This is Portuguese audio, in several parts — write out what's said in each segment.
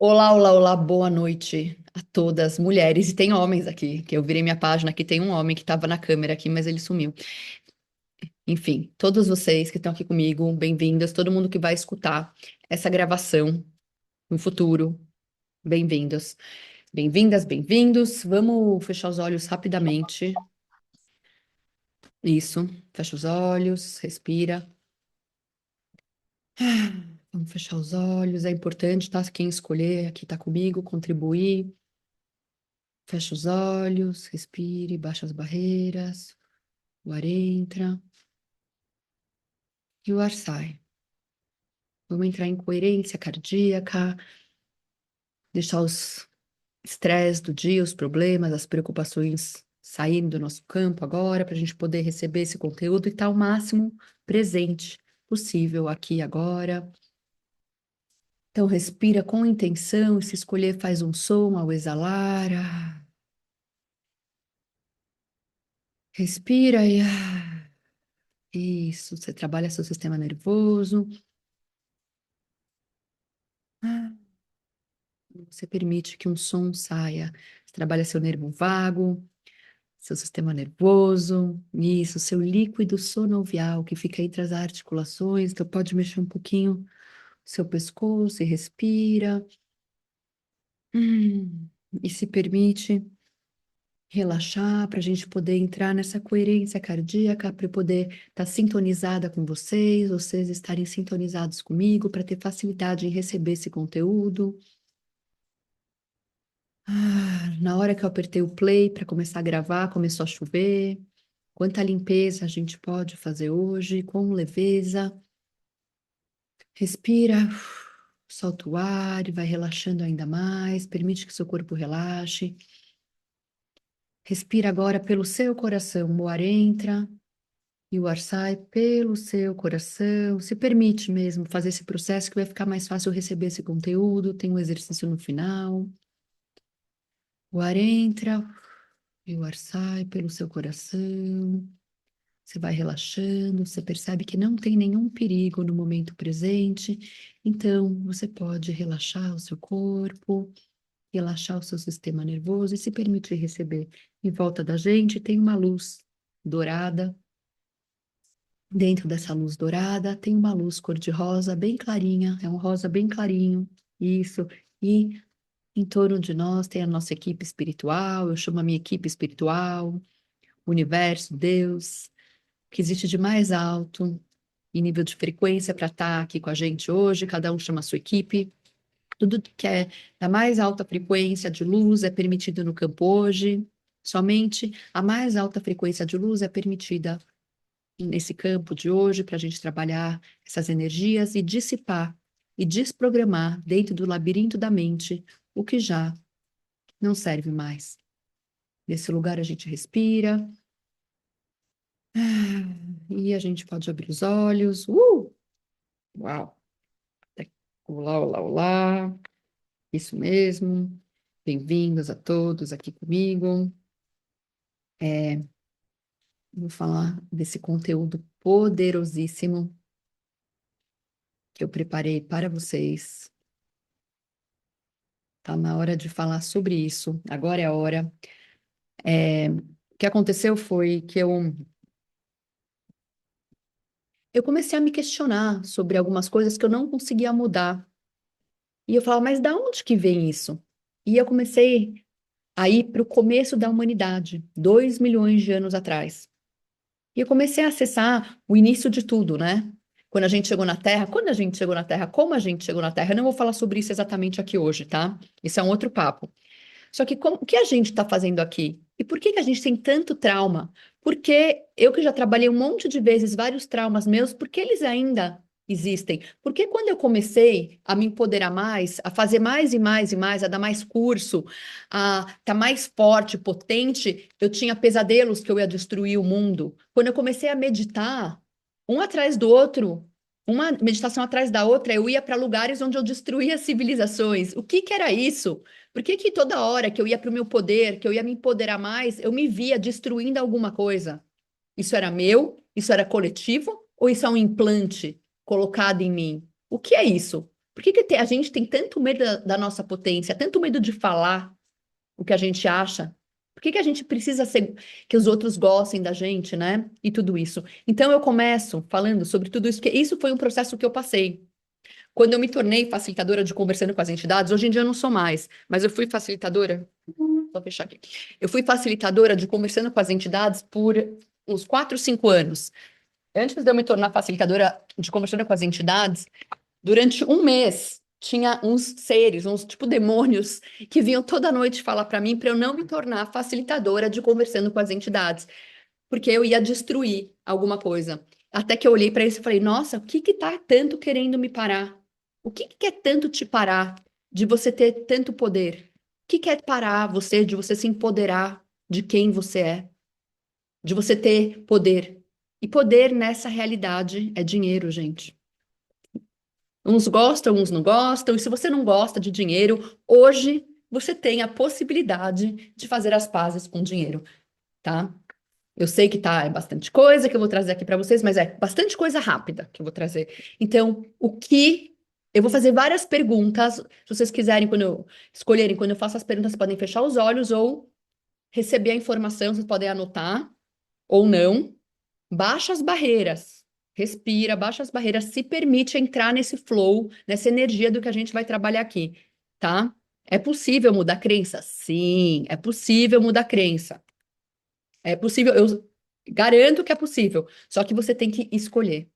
Olá, olá, olá, boa noite a todas, mulheres, e tem homens aqui, que eu virei minha página, aqui tem um homem que estava na câmera aqui, mas ele sumiu. Enfim, todos vocês que estão aqui comigo, bem-vindas, todo mundo que vai escutar essa gravação no futuro, bem-vindos. Bem-vindas, bem-vindos. Vamos fechar os olhos rapidamente. Isso, fecha os olhos, respira. Vamos fechar os olhos, é importante, tá? Quem escolher aqui tá comigo, contribuir. Fecha os olhos, respire, baixa as barreiras. O ar entra e o ar sai. Vamos entrar em coerência cardíaca, deixar os estresses do dia, os problemas, as preocupações saindo do nosso campo agora, para a gente poder receber esse conteúdo e estar o máximo presente possível aqui e agora. Então, respira com intenção e se escolher, faz um som ao exalar. Respira e. Isso, você trabalha seu sistema nervoso. Ah, Você permite que um som saia. Você trabalha seu nervo vago, seu sistema nervoso, isso, seu líquido sonovial que fica entre as articulações. Então, pode mexer um pouquinho seu pescoço e respira. Hum, e se permite relaxar para a gente poder entrar nessa coerência cardíaca, para eu poder estar sintonizada com vocês estarem sintonizados comigo, para ter facilidade em receber esse conteúdo. Na hora que eu apertei o play para começar a gravar, começou a chover. Quanta limpeza a gente pode fazer hoje, com leveza. Respira, solta o ar e vai relaxando ainda mais. Permite que seu corpo relaxe. Respira agora pelo seu coração. O ar entra e o ar sai pelo seu coração. Se permite mesmo fazer esse processo que vai ficar mais fácil receber esse conteúdo. Tem um exercício no final. O ar entra e o ar sai pelo seu coração. Você vai relaxando, você percebe que não tem nenhum perigo no momento presente, então você pode relaxar o seu corpo, relaxar o seu sistema nervoso e se permitir receber. Em volta da gente tem uma luz dourada. Dentro dessa luz dourada tem uma luz cor-de-rosa bem clarinha, é um rosa bem clarinho, isso. E em torno de nós tem a nossa equipe espiritual, eu chamo a minha equipe espiritual, o universo, Deus, que existe de mais alto em nível de frequência para estar aqui com a gente hoje, cada um chama a sua equipe. Tudo que é da mais alta frequência de luz é permitido no campo hoje. Somente a mais alta frequência de luz é permitida nesse campo de hoje para a gente trabalhar essas energias e dissipar e desprogramar dentro do labirinto da mente o que já não serve mais. Nesse lugar a gente respira e a gente pode abrir os olhos. Uau! Olá, olá, olá. Isso mesmo. Bem-vindos a todos aqui comigo. Vou falar desse conteúdo poderosíssimo que eu preparei para vocês. Tá na hora de falar sobre isso. Agora é a hora. O que aconteceu foi que eu comecei a me questionar sobre algumas coisas que eu não conseguia mudar. E eu falava, mas da onde que vem isso? E eu comecei a ir para o começo da humanidade, 2 milhões de anos atrás. E eu comecei a acessar o início de tudo, né? Quando a gente chegou na Terra, quando a gente chegou na Terra, como a gente chegou na Terra. Eu não vou falar sobre isso exatamente aqui hoje, tá? Isso é um outro papo. Só que o que a gente está fazendo aqui? E por que que a gente tem tanto trauma? Porque eu que já trabalhei um monte de vezes, vários traumas meus, por que eles ainda existem? Porque quando eu comecei a me empoderar mais, a fazer mais e mais e mais, a dar mais curso, a estar mais forte, potente, eu tinha pesadelos que eu ia destruir o mundo. Quando eu comecei a meditar, um atrás do outro, uma meditação atrás da outra, eu ia para lugares onde eu destruía civilizações. O que que era isso? Por que que toda hora que eu ia para o meu poder, que eu ia me empoderar mais, eu me via destruindo alguma coisa? Isso era meu? Isso era coletivo? Ou isso é um implante colocado em mim? O que é isso? Por que que a gente tem tanto medo da nossa potência, tanto medo de falar o que a gente acha? Por que que a gente precisa ser, que os outros gostem da gente, né? E tudo isso. Então eu começo falando sobre tudo isso, porque isso foi um processo que eu passei. Quando eu me tornei facilitadora de conversando com as entidades, hoje em dia eu não sou mais, mas eu fui facilitadora. Vou fechar aqui. Eu fui facilitadora de conversando com as entidades por uns 4, 5 anos. Antes de eu me tornar facilitadora de conversando com as entidades, durante um mês, tinha uns seres, uns tipo demônios, que vinham toda noite falar para mim para eu não me tornar facilitadora de conversando com as entidades, porque eu ia destruir alguma coisa. Até que eu olhei para isso e falei: nossa, o que que tá tanto querendo me parar? O que que quer tanto te parar de você ter tanto poder? O que quer parar você de você se empoderar de quem você é, de você ter poder? E poder nessa realidade é dinheiro, gente. Uns gostam, uns não gostam, e se você não gosta de dinheiro, hoje você tem a possibilidade de fazer as pazes com dinheiro, tá? Eu sei que tá, é bastante coisa que eu vou trazer aqui para vocês, mas é bastante coisa rápida que eu vou trazer. Então, o que eu vou fazer várias perguntas, se vocês quiserem, escolherem, quando eu faço as perguntas, vocês podem fechar os olhos ou receber a informação, vocês podem anotar ou não. Baixa as barreiras. Respira, baixa as barreiras, se permite entrar nesse flow, nessa energia do que a gente vai trabalhar aqui, tá? É possível mudar crença? Sim, é possível mudar crença. É possível, eu garanto que é possível. Só que você tem que escolher.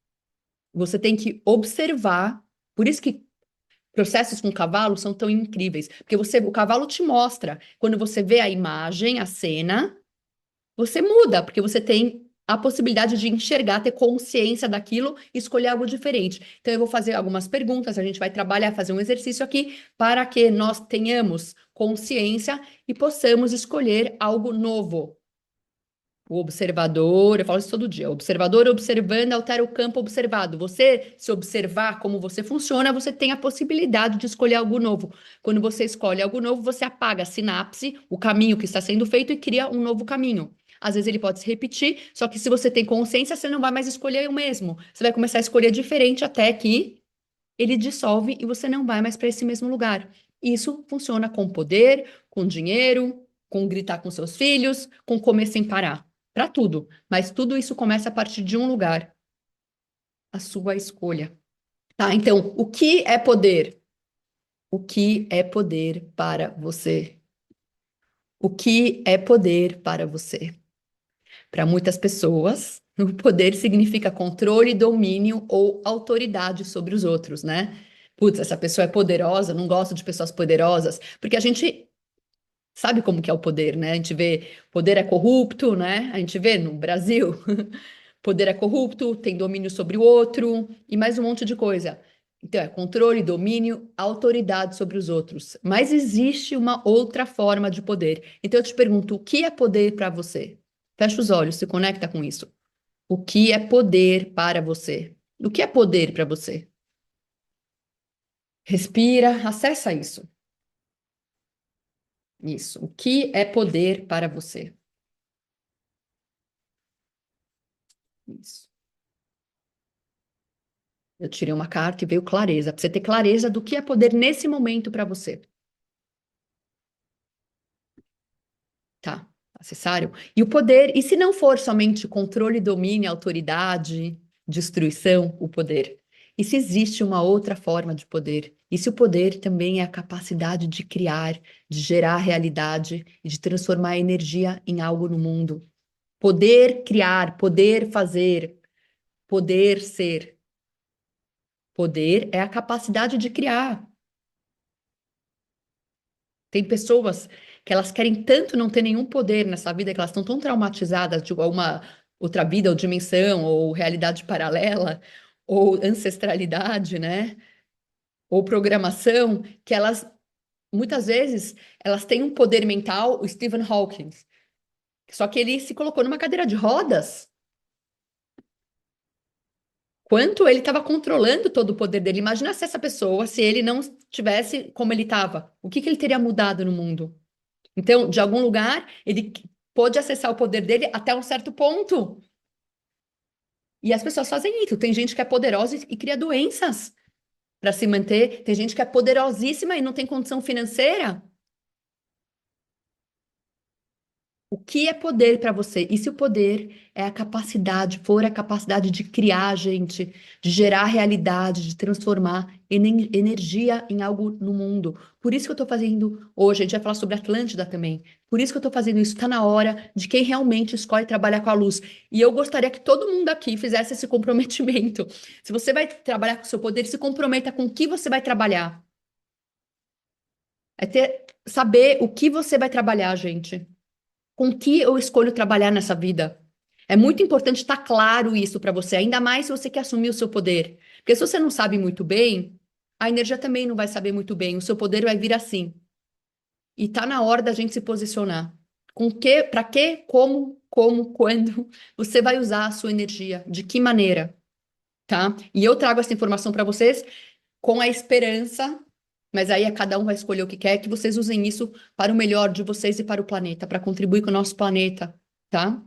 Você tem que observar. Por isso que processos com cavalo são tão incríveis, porque o cavalo te mostra. Quando você vê a imagem, a cena, você muda, porque você tem a possibilidade de enxergar, ter consciência daquilo e escolher algo diferente. Então, eu vou fazer algumas perguntas, a gente vai trabalhar, fazer um exercício aqui para que nós tenhamos consciência e possamos escolher algo novo. O observador, eu falo isso todo dia, o observador observando altera o campo observado. Você se observar como você funciona, você tem a possibilidade de escolher algo novo. Quando você escolhe algo novo, você apaga a sinapse, o caminho que está sendo feito e cria um novo caminho. Às vezes ele pode se repetir, só que se você tem consciência, você não vai mais escolher o mesmo. Você vai começar a escolher diferente até que ele dissolve e você não vai mais para esse mesmo lugar. Isso funciona com poder, com dinheiro, com gritar com seus filhos, com comer sem parar, para tudo. Mas tudo isso começa a partir de um lugar, a sua escolha. Tá? Então, o que é poder? O que é poder para você? O que é poder para você? Para muitas pessoas, o poder significa controle, domínio ou autoridade sobre os outros, né? Putz, essa pessoa é poderosa, não gosto de pessoas poderosas, porque a gente sabe como que é o poder, né? A gente vê, poder é corrupto, né? A gente vê no Brasil, poder é corrupto, tem domínio sobre o outro e mais um monte de coisa. Então, é controle, domínio, autoridade sobre os outros. Mas existe uma outra forma de poder. Então, eu te pergunto, o que é poder para você? Fecha os olhos, se conecta com isso. O que é poder para você? O que é poder para você? Respira, acessa isso. Isso. O que é poder para você? Isso. Eu tirei uma carta e veio clareza, para você ter clareza do que é poder nesse momento para você. Tá? Necessário? E o poder, e se não for somente controle, domínio, autoridade, destruição, o poder? E se existe uma outra forma de poder? E se o poder também é a capacidade de criar, de gerar realidade e de transformar energia em algo no mundo? Poder criar, poder fazer, poder ser. Poder é a capacidade de criar. Tem pessoas que elas querem tanto não ter nenhum poder nessa vida, que elas estão tão traumatizadas de alguma outra vida ou dimensão, ou realidade paralela, ou ancestralidade, né? Ou programação, que elas, muitas vezes, elas têm um poder mental, o Stephen Hawking, só que ele se colocou numa cadeira de rodas. Quanto ele estava controlando todo o poder dele. Imagina se essa pessoa, se ele não tivesse como ele estava, o que que ele teria mudado no mundo? Então, de algum lugar, ele pôde acessar o poder dele até um certo ponto. E as pessoas fazem isso. Tem gente que é poderosa e cria doenças para se manter. Tem gente que é poderosíssima e não tem condição financeira. O que é poder para você? E se o poder é a capacidade, for a capacidade de criar, gente, de gerar realidade, de transformar energia em algo no mundo. Por isso que eu estou fazendo hoje, a gente vai falar sobre Atlântida também. Por isso que eu estou fazendo isso, está na hora de quem realmente escolhe trabalhar com a luz. E eu gostaria que todo mundo aqui fizesse esse comprometimento. Se você vai trabalhar com o seu poder, se comprometa com o que você vai trabalhar. É saber o que você vai trabalhar, gente. Com que eu escolho trabalhar nessa vida? É muito importante estar claro isso para você, ainda mais se você quer assumir o seu poder. Porque se você não sabe muito bem, a energia também não vai saber muito bem. O seu poder vai vir assim. E tá na hora da gente se posicionar. Com que, para quê, como, quando você vai usar a sua energia? De que maneira? Tá? E eu trago essa informação para vocês com a esperança, mas aí cada um vai escolher o que quer, que vocês usem isso para o melhor de vocês e para o planeta, para contribuir com o nosso planeta, tá?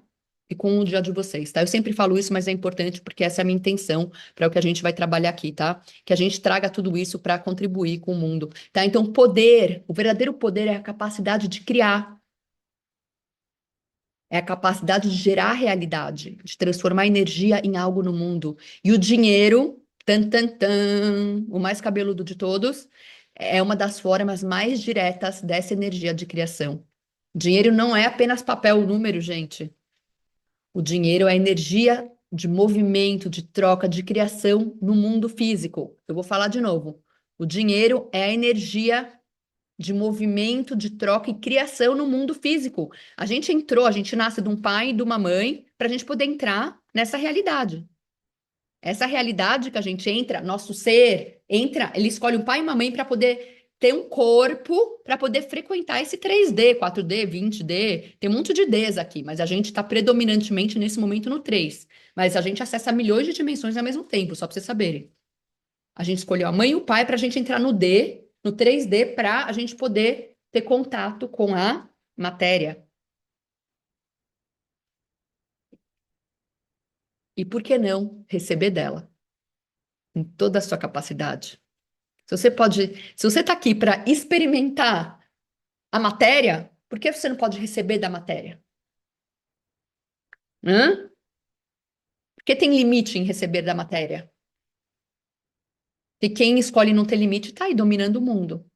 E com o dia de vocês, tá? Eu sempre falo isso, mas é importante porque essa é a minha intenção para o que a gente vai trabalhar aqui, tá? Que a gente traga tudo isso para contribuir com o mundo, tá? Então, poder, o verdadeiro poder é a capacidade de criar, é a capacidade de gerar realidade, de transformar energia em algo no mundo. E o dinheiro, tan, tan, tan, o mais cabeludo de todos, é uma das formas mais diretas dessa energia de criação. Dinheiro não é apenas papel ou número, gente. O dinheiro é energia de movimento, de troca, de criação no mundo físico. Eu vou falar de novo. O dinheiro é a energia de movimento, de troca e criação no mundo físico. A gente entrou, a gente nasce de um pai e de uma mãe para a gente poder entrar nessa realidade. Essa realidade que a gente entra, nosso ser entra, ele escolhe um pai e uma mãe para poder ter um corpo para poder frequentar esse 3D, 4D, 20D. Tem um monte de Ds aqui, mas a gente está predominantemente nesse momento no 3. Mas a gente acessa milhões de dimensões ao mesmo tempo, só para vocês saberem. A gente escolheu a mãe e o pai para a gente entrar no D, no 3D, para a gente poder ter contato com a matéria. E por que não receber dela, em toda a sua capacidade? Se você está aqui para experimentar a matéria, por que você não pode receber da matéria? Hã? Porque tem limite em receber da matéria. E quem escolhe não ter limite está aí dominando o mundo.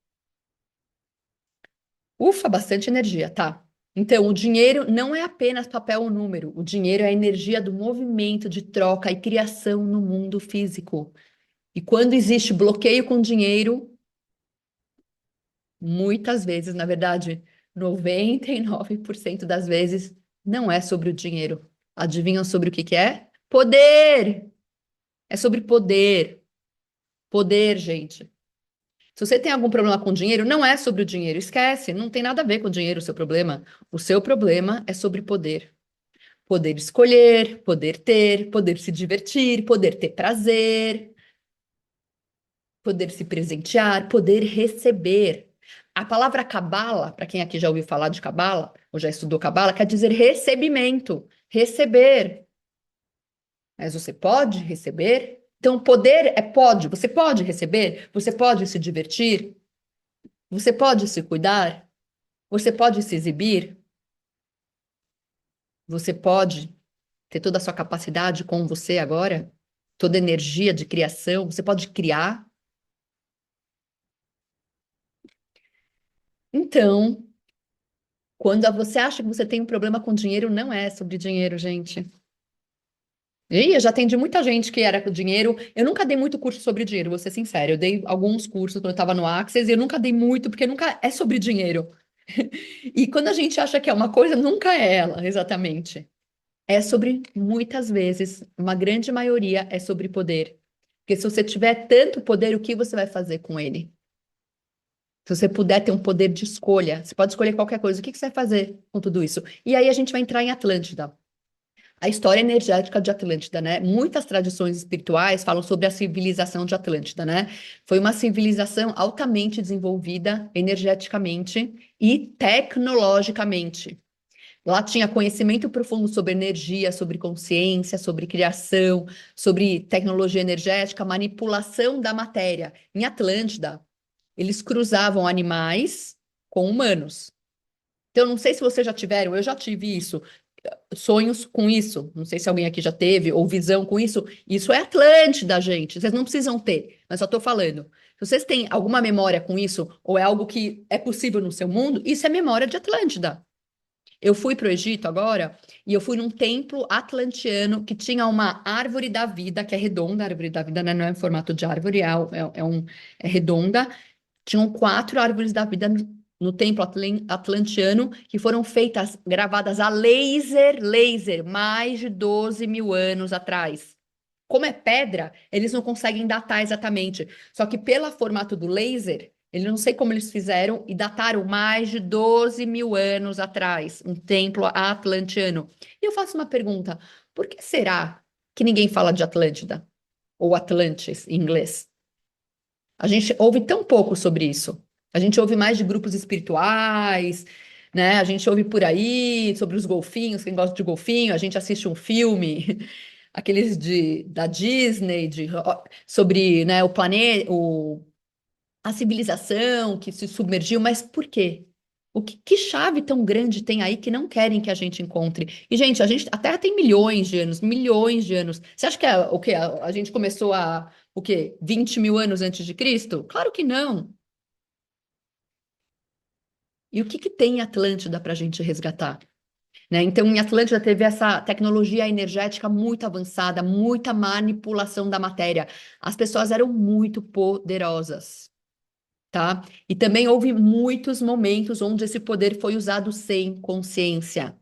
Ufa, bastante energia, tá? Então, o dinheiro não é apenas papel ou número. O dinheiro é a energia do movimento, de troca e criação no mundo físico. E quando existe bloqueio com dinheiro, muitas vezes, na verdade, 99% das vezes, não é sobre o dinheiro. Adivinham sobre o que que é? Poder! É sobre poder. Poder, gente. Se você tem algum problema com dinheiro, não é sobre o dinheiro. Esquece, não tem nada a ver com o dinheiro o seu problema. O seu problema é sobre poder. Poder escolher, poder se divertir, poder ter prazer, poder se presentear, poder receber. A palavra cabala, para quem aqui já ouviu falar de cabala, ou já estudou cabala, quer dizer recebimento, receber. Mas você pode receber? Então, poder é pode. Você pode receber? Você pode se divertir? Você pode se cuidar? Você pode se exibir? Você pode ter toda a sua capacidade com você agora? Toda a energia de criação? Você pode criar? Então, quando você acha que você tem um problema com dinheiro, não é sobre dinheiro, gente. E eu já atendi muita gente que era com dinheiro. Eu nunca dei muito curso sobre dinheiro, vou ser sincera. Eu dei alguns cursos quando eu estava no Access e eu nunca dei muito, porque nunca é sobre dinheiro. E quando a gente acha que é uma coisa, nunca é ela, exatamente. É sobre, muitas vezes, uma grande maioria é sobre poder. Porque se você tiver tanto poder, o que você vai fazer com ele? Se você puder ter um poder de escolha, você pode escolher qualquer coisa. O que que você vai fazer com tudo isso? E aí a gente vai entrar em Atlântida. A história energética de Atlântida, né? Muitas tradições espirituais falam sobre a civilização de Atlântida, né? Foi uma civilização altamente desenvolvida energeticamente e tecnologicamente. Lá tinha conhecimento profundo sobre energia, sobre consciência, sobre criação, sobre tecnologia energética, manipulação da matéria. Em Atlântida, eles cruzavam animais com humanos. Então, não sei se vocês já tiveram, eu já tive isso, sonhos com isso. Não sei se alguém aqui já teve, ou visão com isso. Isso é Atlântida, gente. Vocês não precisam ter, mas só estou falando. Se vocês têm alguma memória com isso, ou é algo que é possível no seu mundo, isso é memória de Atlântida. Eu fui para o Egito agora e eu fui num templo atlantiano que tinha uma árvore da vida, que é redonda, a árvore da vida, né? Não é em formato de árvore, é redonda. Tinham 4 árvores da vida no templo atlantiano que foram feitas, gravadas a laser, mais de 12 mil anos atrás. Como é pedra, eles não conseguem datar exatamente. Só que pelo formato do laser, ele não sei como eles fizeram e dataram mais de 12 mil anos atrás, um templo atlantiano. E eu faço uma pergunta: por que será que ninguém fala de Atlântida? Ou Atlantis em inglês? A gente ouve tão pouco sobre isso. A gente ouve mais de grupos espirituais, né? A gente ouve por aí sobre os golfinhos, quem gosta de golfinho, a gente assiste um filme, aqueles da Disney, sobre, né, o planeta, a civilização que se submergiu, mas por quê? Que chave tão grande tem aí que não querem que a gente encontre? E, gente, a Terra tem milhões de anos, milhões de anos. Você acha que o quê? A gente começou o quê? 20 mil anos antes de Cristo? Claro que não. E o que tem em Atlântida para a gente resgatar? Né? Então, em Atlântida teve essa tecnologia energética muito avançada, muita manipulação da matéria. As pessoas eram muito poderosas. Tá? E também houve muitos momentos onde esse poder foi usado sem consciência.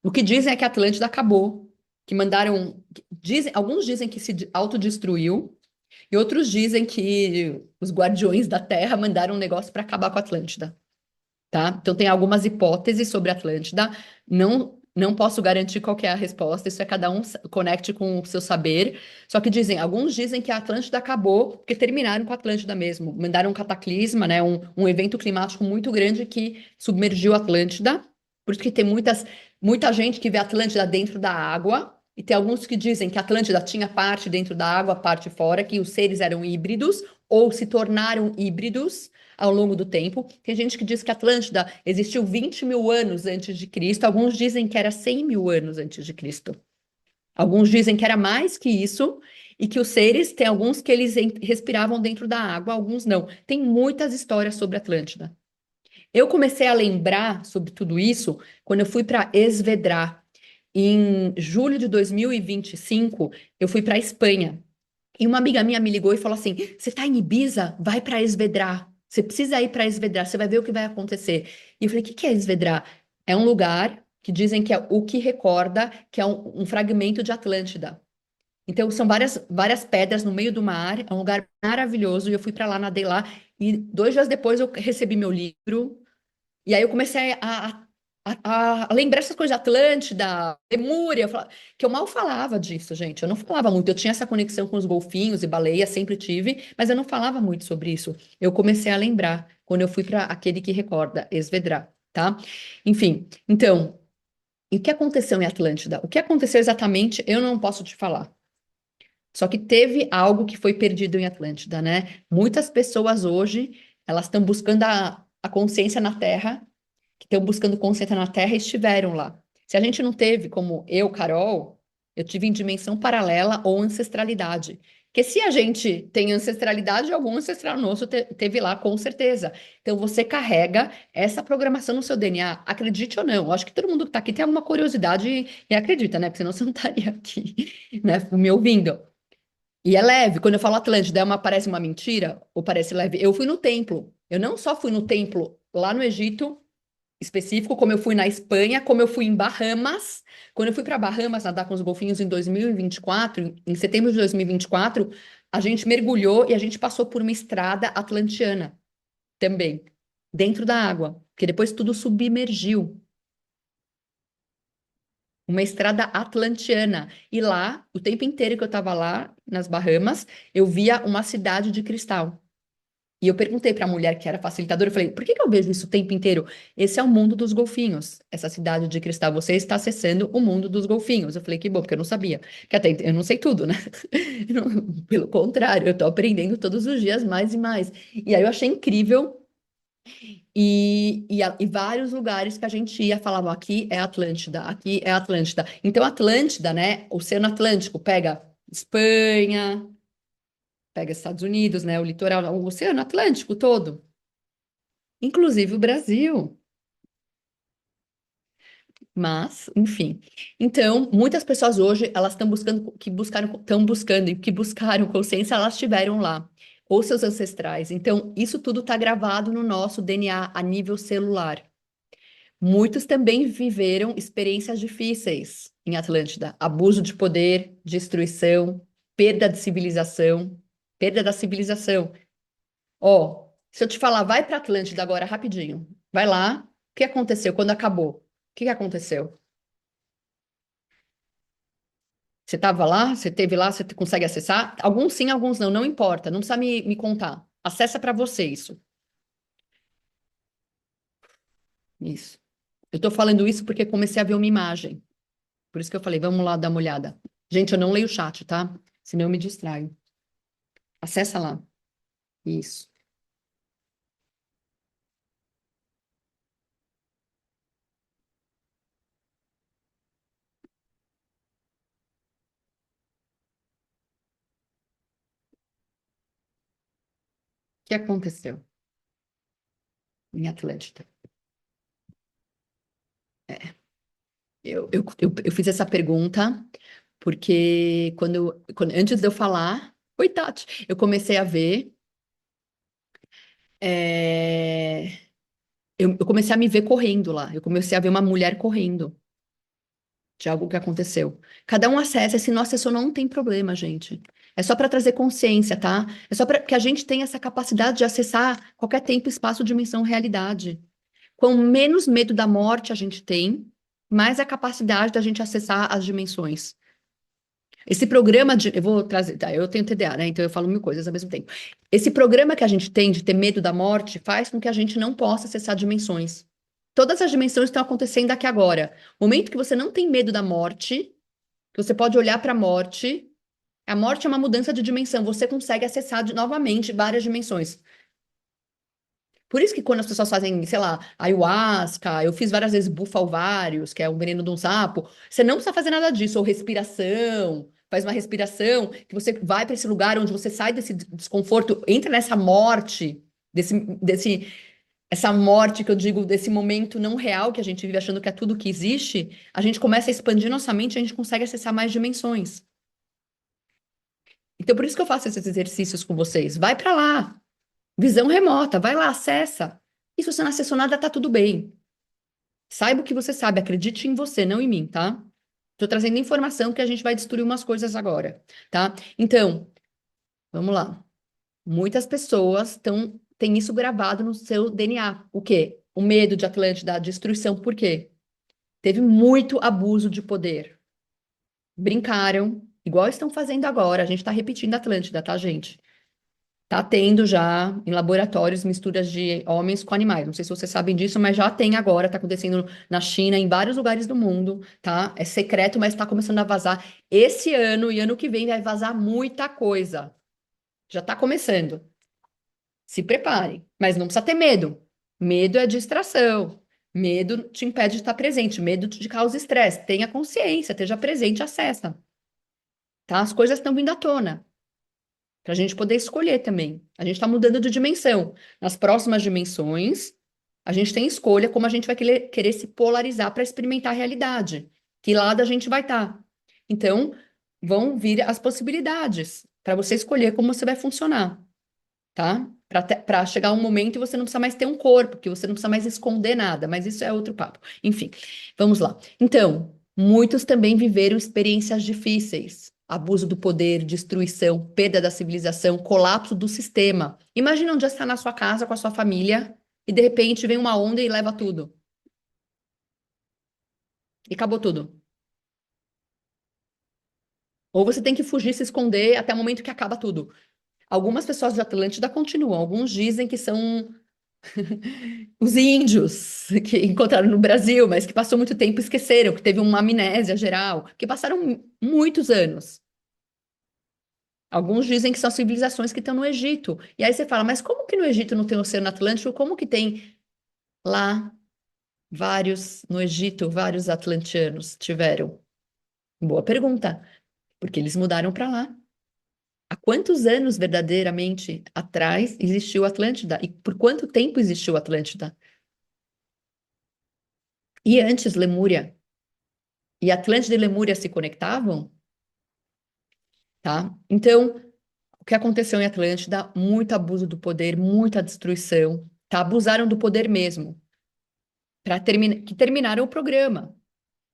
O que dizem é que a Atlântida acabou, que mandaram, alguns dizem que se autodestruiu, e outros dizem que os guardiões da Terra mandaram um negócio para acabar com a Atlântida. Tá? Então tem algumas hipóteses sobre a Atlântida. Não posso garantir qual que é a resposta. Isso é cada um conecte com o seu saber. Só que alguns dizem que a Atlântida acabou porque terminaram com a Atlântida mesmo. Mandaram um cataclisma, né? Um evento climático muito grande que submergiu a Atlântida. Por isso que tem muita gente que vê a Atlântida dentro da água. E tem alguns que dizem que a Atlântida tinha parte dentro da água, parte fora, que os seres eram híbridos ou se tornaram híbridos ao longo do tempo. Tem gente que diz que a Atlântida existiu 20 mil anos antes de Cristo, alguns dizem que era 100 mil anos antes de Cristo. Alguns dizem que era mais que isso, e que os seres, tem alguns que eles respiravam dentro da água, alguns não. Tem muitas histórias sobre a Atlântida. Eu comecei a lembrar sobre tudo isso quando eu fui para Esvedra. Em julho de 2025, eu fui para a Espanha. E uma amiga minha me ligou e falou assim: Você está em Ibiza? Vai para Esvedra. Você precisa ir para Esvedra, você vai ver o que vai acontecer. E eu falei: O que que é Esvedra? É um lugar que dizem que é o que recorda que é um fragmento de Atlântida. Então, são várias pedras no meio do mar, é um lugar maravilhoso. E eu fui para lá, nadei lá. E 2 dias depois eu recebi meu livro. E aí eu comecei a lembrar essas coisas de Atlântida, Lemúria, que eu mal falava disso, gente. Eu não falava muito. Eu tinha essa conexão com os golfinhos e baleias, sempre tive, mas eu não falava muito sobre isso. Eu comecei a lembrar quando eu fui para aquele que recorda, Esvedra, tá? Enfim, então, e o que aconteceu em Atlântida? O que aconteceu exatamente, eu não posso te falar. Só que teve algo que foi perdido em Atlântida, né? Muitas pessoas hoje, elas estão buscando a consciência na Terra, que estão buscando consciência na Terra, estiveram lá. Se a gente não teve, como eu, Carol, eu tive em dimensão paralela ou ancestralidade. Porque se a gente tem ancestralidade, algum ancestral nosso teve lá, com certeza. Então você carrega essa programação no seu DNA, acredite ou não. Eu acho que todo mundo que está aqui tem alguma curiosidade e acredita, né? Porque senão você não estaria aqui, né, me ouvindo. E é leve. Quando eu falo Atlântida, parece uma mentira ou parece leve? Eu fui no templo. Eu não só fui no templo lá no Egito, específico, como eu fui na Espanha, como eu fui em Bahamas. Quando eu fui para Bahamas nadar com os golfinhos em 2024, em setembro de 2024, a gente mergulhou e a gente passou por uma estrada atlantiana também, dentro da água, porque depois tudo submergiu. Uma estrada atlantiana. E lá, o tempo inteiro que eu estava lá, nas Bahamas, eu via uma cidade de cristal. E eu perguntei para a mulher que era facilitadora, eu falei, por que que eu vejo isso o tempo inteiro? Esse é o mundo dos golfinhos. Essa cidade de cristal, você está acessando o mundo dos golfinhos. Eu falei, que bom, porque eu não sabia. Que até eu não sei tudo, né? Pelo contrário, eu estou aprendendo todos os dias mais e mais. E aí eu achei incrível. E vários lugares que a gente ia falavam, aqui é Atlântida. Então, Atlântida, né? Oceano Atlântico, pega Espanha, pega Estados Unidos, né? O litoral, o Oceano Atlântico todo, inclusive o Brasil. Mas, enfim. Então, muitas pessoas hoje, elas estão buscando, estão buscando e que buscaram consciência, elas tiveram lá, ou seus ancestrais. Então, isso tudo está gravado no nosso DNA a nível celular. Muitos também viveram experiências difíceis em Atlântida, abuso de poder, destruição, perda de civilização, perda da civilização. Ó, se eu te falar, vai para Atlântida agora rapidinho, vai lá. O que aconteceu quando acabou? O que aconteceu? Você estava lá? Você esteve lá? Você consegue acessar? Alguns sim, alguns não, não importa, não precisa me contar. Acessa para você isso. Isso. Eu estou falando isso porque comecei a ver uma imagem. Por isso que eu falei, vamos lá dar uma olhada. Gente, eu não leio o chat, tá? Senão eu me distraio. Acessa lá. Isso. O que aconteceu em Atlântida? Eu fiz essa pergunta porque antes de eu falar, oi, Tati, eu comecei a ver, é, eu comecei a me ver correndo lá. Eu comecei a ver uma mulher correndo de algo que aconteceu. Cada um acessa, se não acessou, não tem problema, gente. É só para trazer consciência, tá? É só para que a gente tenha essa capacidade de acessar qualquer tempo, espaço, dimensão, realidade. Quanto menos medo da morte a gente tem, mais a capacidade da gente acessar as dimensões. Esse programa de. Eu vou trazer. Tá, eu tenho TDA, né? Então eu falo mil coisas ao mesmo tempo. Esse programa que a gente tem de ter medo da morte faz com que a gente não possa acessar dimensões. Todas as dimensões estão acontecendo aqui agora. O momento que você não tem medo da morte, que você pode olhar para a morte é uma mudança de dimensão. Você consegue acessar novamente várias dimensões. Por isso que quando as pessoas fazem, sei lá, ayahuasca, eu fiz várias vezes bufa-ovários, que é o veneno de um sapo, você não precisa fazer nada disso, ou respiração, faz uma respiração, que você vai para esse lugar onde você sai desse desconforto, entra nessa morte, essa morte que eu digo, desse momento não real que a gente vive achando que é tudo que existe, a gente começa a expandir nossa mente, a gente consegue acessar mais dimensões. Então, por isso que eu faço esses exercícios com vocês. Vai para lá, visão remota, vai lá, acessa. E se você não acessou nada, tá tudo bem. Saiba o que você sabe, acredite em você, não em mim, tá? Tô trazendo informação que a gente vai destruir umas coisas agora, tá? Então, vamos lá. Muitas pessoas têm isso gravado no seu DNA. O quê? O medo de Atlântida, a destruição. Por quê? Teve muito abuso de poder. Brincaram, igual estão fazendo agora. A gente tá repetindo Atlântida, tá, gente? Tá tendo já em laboratórios misturas de homens com animais. Não sei se vocês sabem disso, mas já tem agora, tá acontecendo na China, em vários lugares do mundo, tá? É secreto, mas tá começando a vazar. Esse ano e ano que vem vai vazar muita coisa. Já tá começando. Se preparem, mas não precisa ter medo. Medo é distração. Medo te impede de estar presente, medo te causa estresse. Tenha consciência, esteja presente, acessa, tá? As coisas estão vindo à tona. Para a gente poder escolher também. A gente está mudando de dimensão. Nas próximas dimensões, a gente tem escolha como a gente vai querer se polarizar para experimentar a realidade. Que lado a gente vai estar. Então, vão vir as possibilidades para você escolher como você vai funcionar, tá? Para chegar um momento e você não precisa mais ter um corpo, que você não precisa mais esconder nada, mas isso é outro papo. Enfim, vamos lá. Então, muitos também viveram experiências difíceis. Abuso do poder, destruição, perda da civilização, colapso do sistema. Imagina um dia você está na sua casa com a sua família e de repente vem uma onda e leva tudo. E acabou tudo. Ou você tem que fugir, se esconder até o momento que acaba tudo. Algumas pessoas de Atlântida continuam, alguns dizem que são os índios que encontraram no Brasil, mas que passou muito tempo e esqueceram, que teve uma amnésia geral, que passaram muitos anos. Alguns dizem que são civilizações que estão no Egito. E aí você fala, mas como que no Egito não tem Oceano Atlântico? Como que tem lá no Egito, vários atlantianos tiveram? Boa pergunta, porque eles mudaram para lá. Há quantos anos verdadeiramente atrás existiu Atlântida? E por quanto tempo existiu Atlântida? E antes Lemúria? E Atlântida e Lemúria se conectavam? Tá? Então, o que aconteceu em Atlântida? Muito abuso do poder, muita destruição, tá? Abusaram do poder mesmo, que terminaram o programa.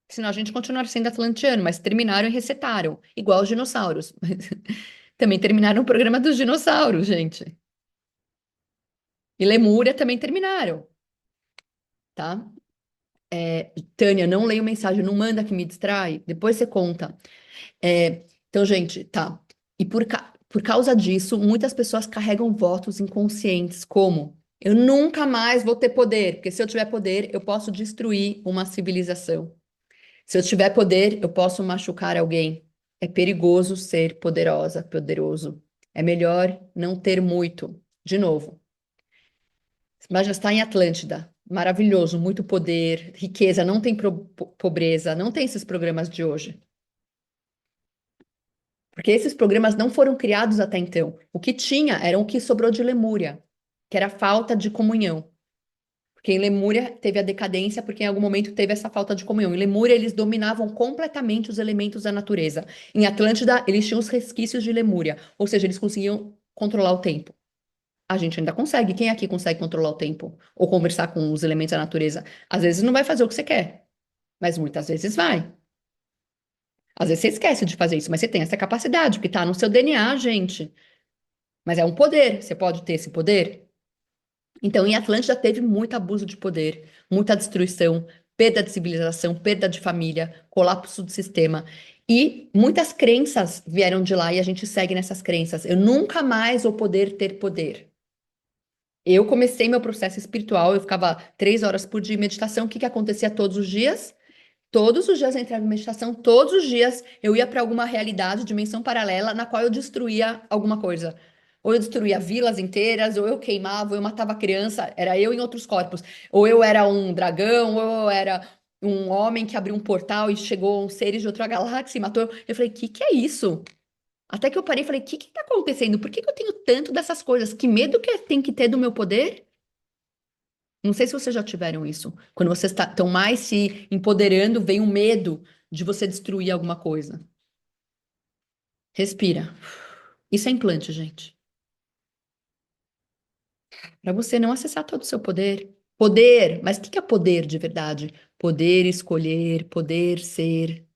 Senão a gente continuaria sendo atlantiano, mas terminaram e resetaram, igual os dinossauros. Também terminaram o programa dos dinossauros, gente. E Lemúria também terminaram, tá? Tânia, não leio mensagem, não manda que me distrai, depois você conta. Então, gente, tá. E por causa disso, muitas pessoas carregam votos inconscientes, como eu nunca mais vou ter poder, porque se eu tiver poder, eu posso destruir uma civilização. Se eu tiver poder, eu posso machucar alguém. É perigoso ser poderosa, poderoso. É melhor não ter muito. De novo, mas já está em Atlântida. Maravilhoso, muito poder, riqueza, não tem pobreza, não tem esses programas de hoje. Porque esses programas não foram criados até então. O que tinha era o que sobrou de Lemúria, que era a falta de comunhão. Porque em Lemúria teve a decadência, porque em algum momento teve essa falta de comunhão. Em Lemúria, eles dominavam completamente os elementos da natureza. Em Atlântida, eles tinham os resquícios de Lemúria, ou seja, eles conseguiam controlar o tempo. A gente ainda consegue. Quem aqui consegue controlar o tempo? Ou conversar com os elementos da natureza? Às vezes não vai fazer o que você quer, mas muitas vezes vai. Às vezes você esquece de fazer isso, mas você tem essa capacidade, porque está no seu DNA, gente. Mas é um poder. Você pode ter esse poder? Então, em Atlântida teve muito abuso de poder, muita destruição, perda de civilização, perda de família, colapso do sistema. E muitas crenças vieram de lá e a gente segue nessas crenças. Eu nunca mais vou poder ter poder. Eu comecei meu processo espiritual, eu ficava 3 horas por dia em meditação. O que que acontecia todos os dias? Todos os dias eu entrava em meditação, todos os dias eu ia para alguma realidade, dimensão paralela, na qual eu destruía alguma coisa. Ou eu destruía vilas inteiras, ou eu queimava, ou eu matava criança, era eu em outros corpos. Ou eu era um dragão, ou eu era um homem que abriu um portal e chegou uns seres de outra galáxia e matou. Eu falei, que é isso? Até que eu parei e falei, que tá acontecendo? Por que que eu tenho tanto dessas coisas? Que medo que tem que ter do meu poder? Não sei se vocês já tiveram isso. Quando vocês estão mais se empoderando, vem o medo de você destruir alguma coisa. Respira. Isso é implante, gente. Para você não acessar todo o seu poder. Poder, mas o que é poder de verdade? Poder escolher, poder ser,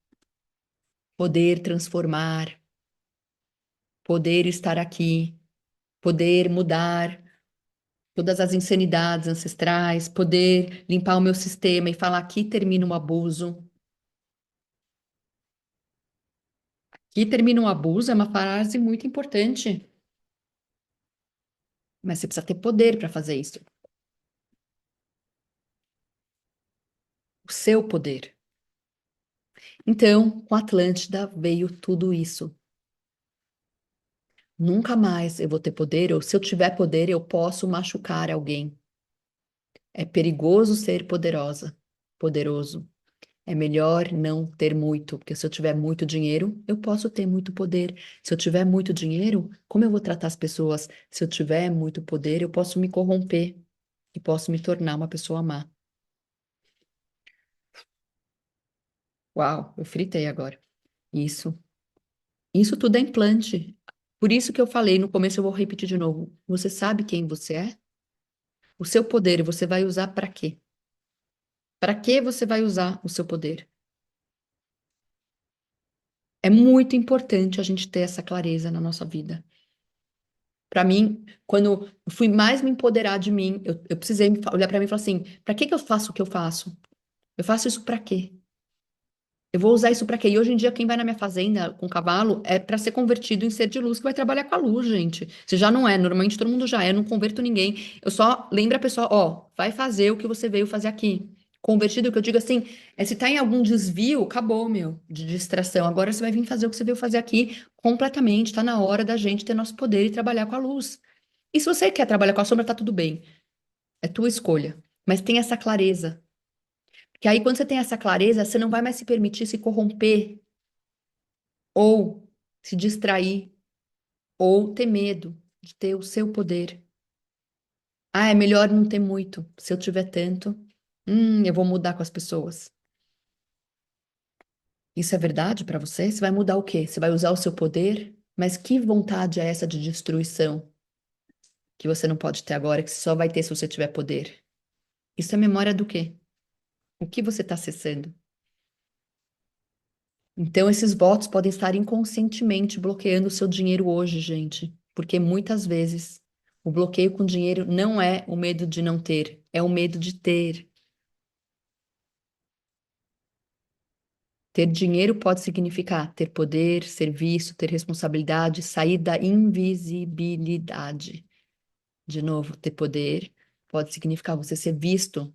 poder transformar, poder estar aqui, poder mudar todas as insanidades ancestrais, poder limpar o meu sistema e falar aqui termina o abuso. Aqui termina o abuso é uma frase muito importante. Mas você precisa ter poder para fazer isso. O seu poder. Então, com Atlântida veio tudo isso. Nunca mais eu vou ter poder, ou se eu tiver poder, eu posso machucar alguém. É perigoso ser poderosa, poderoso. É melhor não ter muito, porque se eu tiver muito dinheiro, eu posso ter muito poder. Se eu tiver muito dinheiro, como eu vou tratar as pessoas? Se eu tiver muito poder, eu posso me corromper e posso me tornar uma pessoa má. Uau, eu fritei agora. Isso. Isso tudo é implante. Por isso que eu falei no começo, eu vou repetir de novo. Você sabe quem você é? O seu poder, você vai usar para quê? Para que você vai usar o seu poder? É muito importante a gente ter essa clareza na nossa vida. Para mim, quando eu fui mais me empoderar de mim, eu precisei olhar para mim e falar assim: para que que eu faço o que eu faço? Eu faço isso para quê? Eu vou usar isso para quê? E hoje em dia, quem vai na minha fazenda com cavalo é para ser convertido em ser de luz, que vai trabalhar com a luz, gente. Se já não é, normalmente todo mundo já é, eu não converto ninguém. Eu só lembro a pessoa, ó, vai fazer o que você veio fazer aqui. Convertido, o que eu digo assim, é se tá em algum desvio, acabou, meu, de distração. Agora você vai vir fazer o que você veio fazer aqui completamente. Tá na hora da gente ter nosso poder e trabalhar com a luz. E se você quer trabalhar com a sombra, tá tudo bem. É tua escolha. Mas tem essa clareza. Que aí, quando você tem essa clareza, você não vai mais se permitir se corromper ou se distrair, ou ter medo de ter o seu poder. Ah, é melhor não ter muito. Se eu tiver tanto, eu vou mudar com as pessoas. Isso é verdade para você? Você vai mudar o quê? Você vai usar o seu poder? Mas que vontade é essa de destruição que você não pode ter agora, que você só vai ter se você tiver poder? Isso é memória do quê? O que você está acessando? Então, esses votos podem estar inconscientemente bloqueando o seu dinheiro hoje, gente, porque muitas vezes o bloqueio com dinheiro não é o medo de não ter, é o medo de ter. Ter dinheiro pode significar ter poder, serviço, ter responsabilidade, sair da invisibilidade. De novo, ter poder pode significar você ser visto,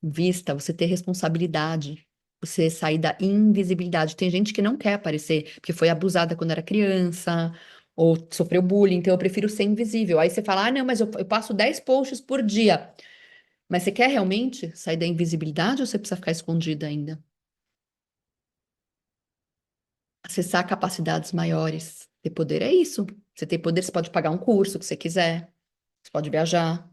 vista, você ter responsabilidade, você sair da invisibilidade. Tem gente que não quer aparecer porque foi abusada quando era criança ou sofreu bullying, então eu prefiro ser invisível. Aí você fala, ah, não, mas eu passo 10 posts por dia. Mas você quer realmente sair da invisibilidade ou você precisa ficar escondida ainda? Acessar capacidades maiores. Ter poder é isso. Você tem poder, você pode pagar um curso que você quiser, você pode viajar,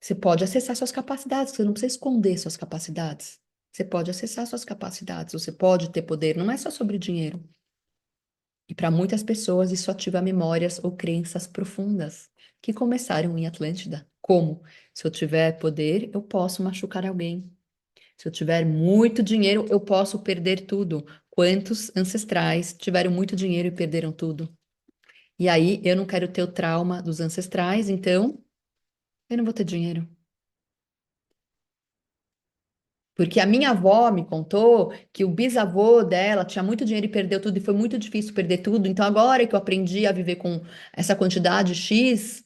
você pode acessar suas capacidades, você não precisa esconder suas capacidades. Você pode acessar suas capacidades, você pode ter poder, não é só sobre dinheiro. E para muitas pessoas isso ativa memórias ou crenças profundas que começaram em Atlântida. Como? Se eu tiver poder, eu posso machucar alguém. Se eu tiver muito dinheiro, eu posso perder tudo. Quantos ancestrais tiveram muito dinheiro e perderam tudo? E aí, eu não quero ter o trauma dos ancestrais, então eu não vou ter dinheiro. Porque a minha avó me contou que o bisavô dela tinha muito dinheiro e perdeu tudo, e foi muito difícil perder tudo. Então, agora que eu aprendi a viver com essa quantidade X,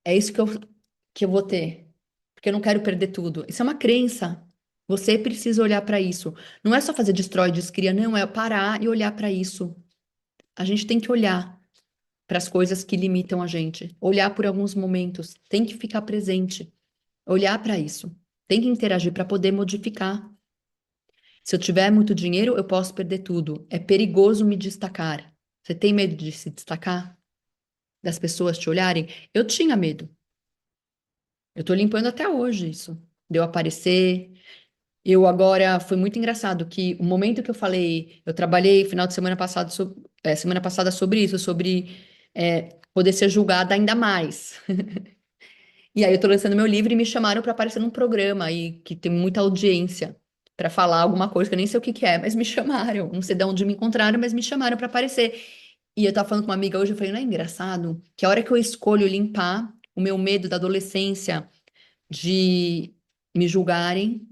é isso que eu vou ter. Porque eu não quero perder tudo. Isso é uma crença. Você precisa olhar para isso. Não é só fazer destrói, descria, não, é parar e olhar para isso. A gente tem que olhar para as coisas que limitam a gente, olhar por alguns momentos, tem que ficar presente, olhar para isso, tem que interagir para poder modificar. Se eu tiver muito dinheiro, eu posso perder tudo. É perigoso me destacar. Você tem medo de se destacar? Das pessoas te olharem? Eu tinha medo. Eu tô limpando até hoje isso. De eu aparecer. Eu agora foi muito engraçado que o momento que eu falei, eu trabalhei final de semana passado, semana passada sobre isso, sobre poder ser julgada ainda mais. E aí eu tô lançando meu livro e me chamaram para aparecer num programa aí que tem muita audiência para falar alguma coisa que eu nem sei o que que é, mas me chamaram. Não sei de onde me encontraram, mas me chamaram para aparecer. E eu tava falando com uma amiga hoje, eu falei, não é engraçado que a hora que eu escolho limpar o meu medo da adolescência de me julgarem,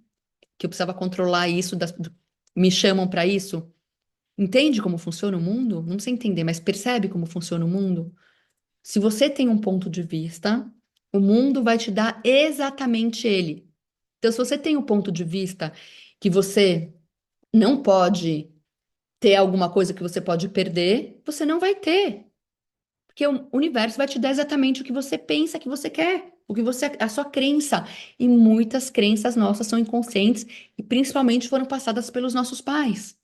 que eu precisava controlar isso, me chamam para isso. Entende como funciona o mundo? Não sei entender, mas percebe como funciona o mundo? Se você tem um ponto de vista, o mundo vai te dar exatamente ele. Então, se você tem um ponto de vista que você não pode ter alguma coisa que você pode perder, você não vai ter. Porque o universo vai te dar exatamente o que você pensa que você quer, o que você, a sua crença. E muitas crenças nossas são inconscientes e principalmente foram passadas pelos nossos pais.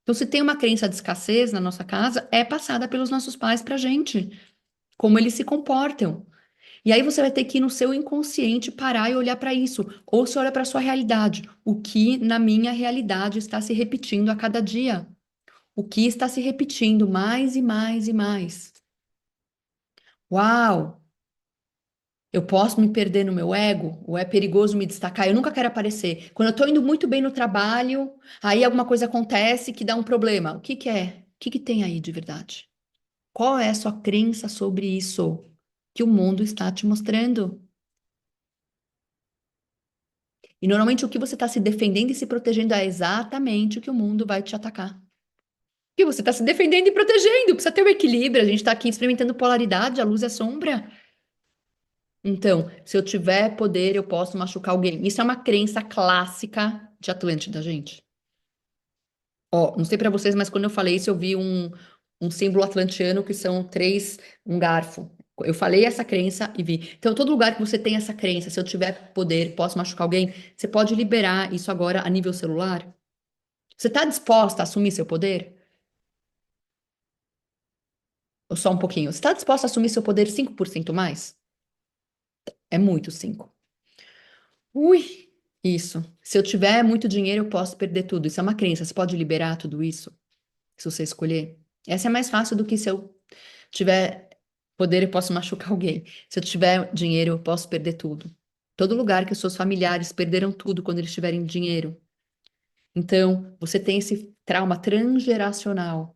Então, se tem uma crença de escassez na nossa casa, é passada pelos nossos pais para gente, como eles se comportam. E aí você vai ter que ir no seu inconsciente parar e olhar para isso, ou se olha para a sua realidade, o que na minha realidade está se repetindo a cada dia, o que está se repetindo mais e mais e mais. Uau! Eu posso me perder no meu ego, ou é perigoso me destacar? Eu nunca quero aparecer. Quando eu estou indo muito bem no trabalho, aí alguma coisa acontece que dá um problema. O que que é? O que que tem aí de verdade? Qual é a sua crença sobre isso que o mundo está te mostrando? E normalmente o que você está se defendendo e se protegendo é exatamente o que o mundo vai te atacar. Porque você está se defendendo e protegendo, precisa ter o equilíbrio. A gente está aqui experimentando polaridade, a luz e a sombra. Então, se eu tiver poder, eu posso machucar alguém. Isso é uma crença clássica de Atlântida, gente. Ó, não sei pra vocês, mas quando eu falei isso, eu vi um símbolo atlantiano que são três, um garfo. Eu falei essa crença e vi. Então, todo lugar que você tem essa crença, se eu tiver poder, posso machucar alguém, você pode liberar isso agora a nível celular? Você está disposta a assumir seu poder? Ou só um pouquinho? Você está disposta a assumir seu poder 5% mais? É muito 5. Ui, isso. Se eu tiver muito dinheiro, eu posso perder tudo. Isso é uma crença. Você pode liberar tudo isso, se você escolher. Essa é mais fácil do que se eu tiver poder, eu posso machucar alguém. Se eu tiver dinheiro, eu posso perder tudo. Todo lugar que os seus familiares perderam tudo quando eles tiverem dinheiro. Então, você tem esse trauma transgeracional.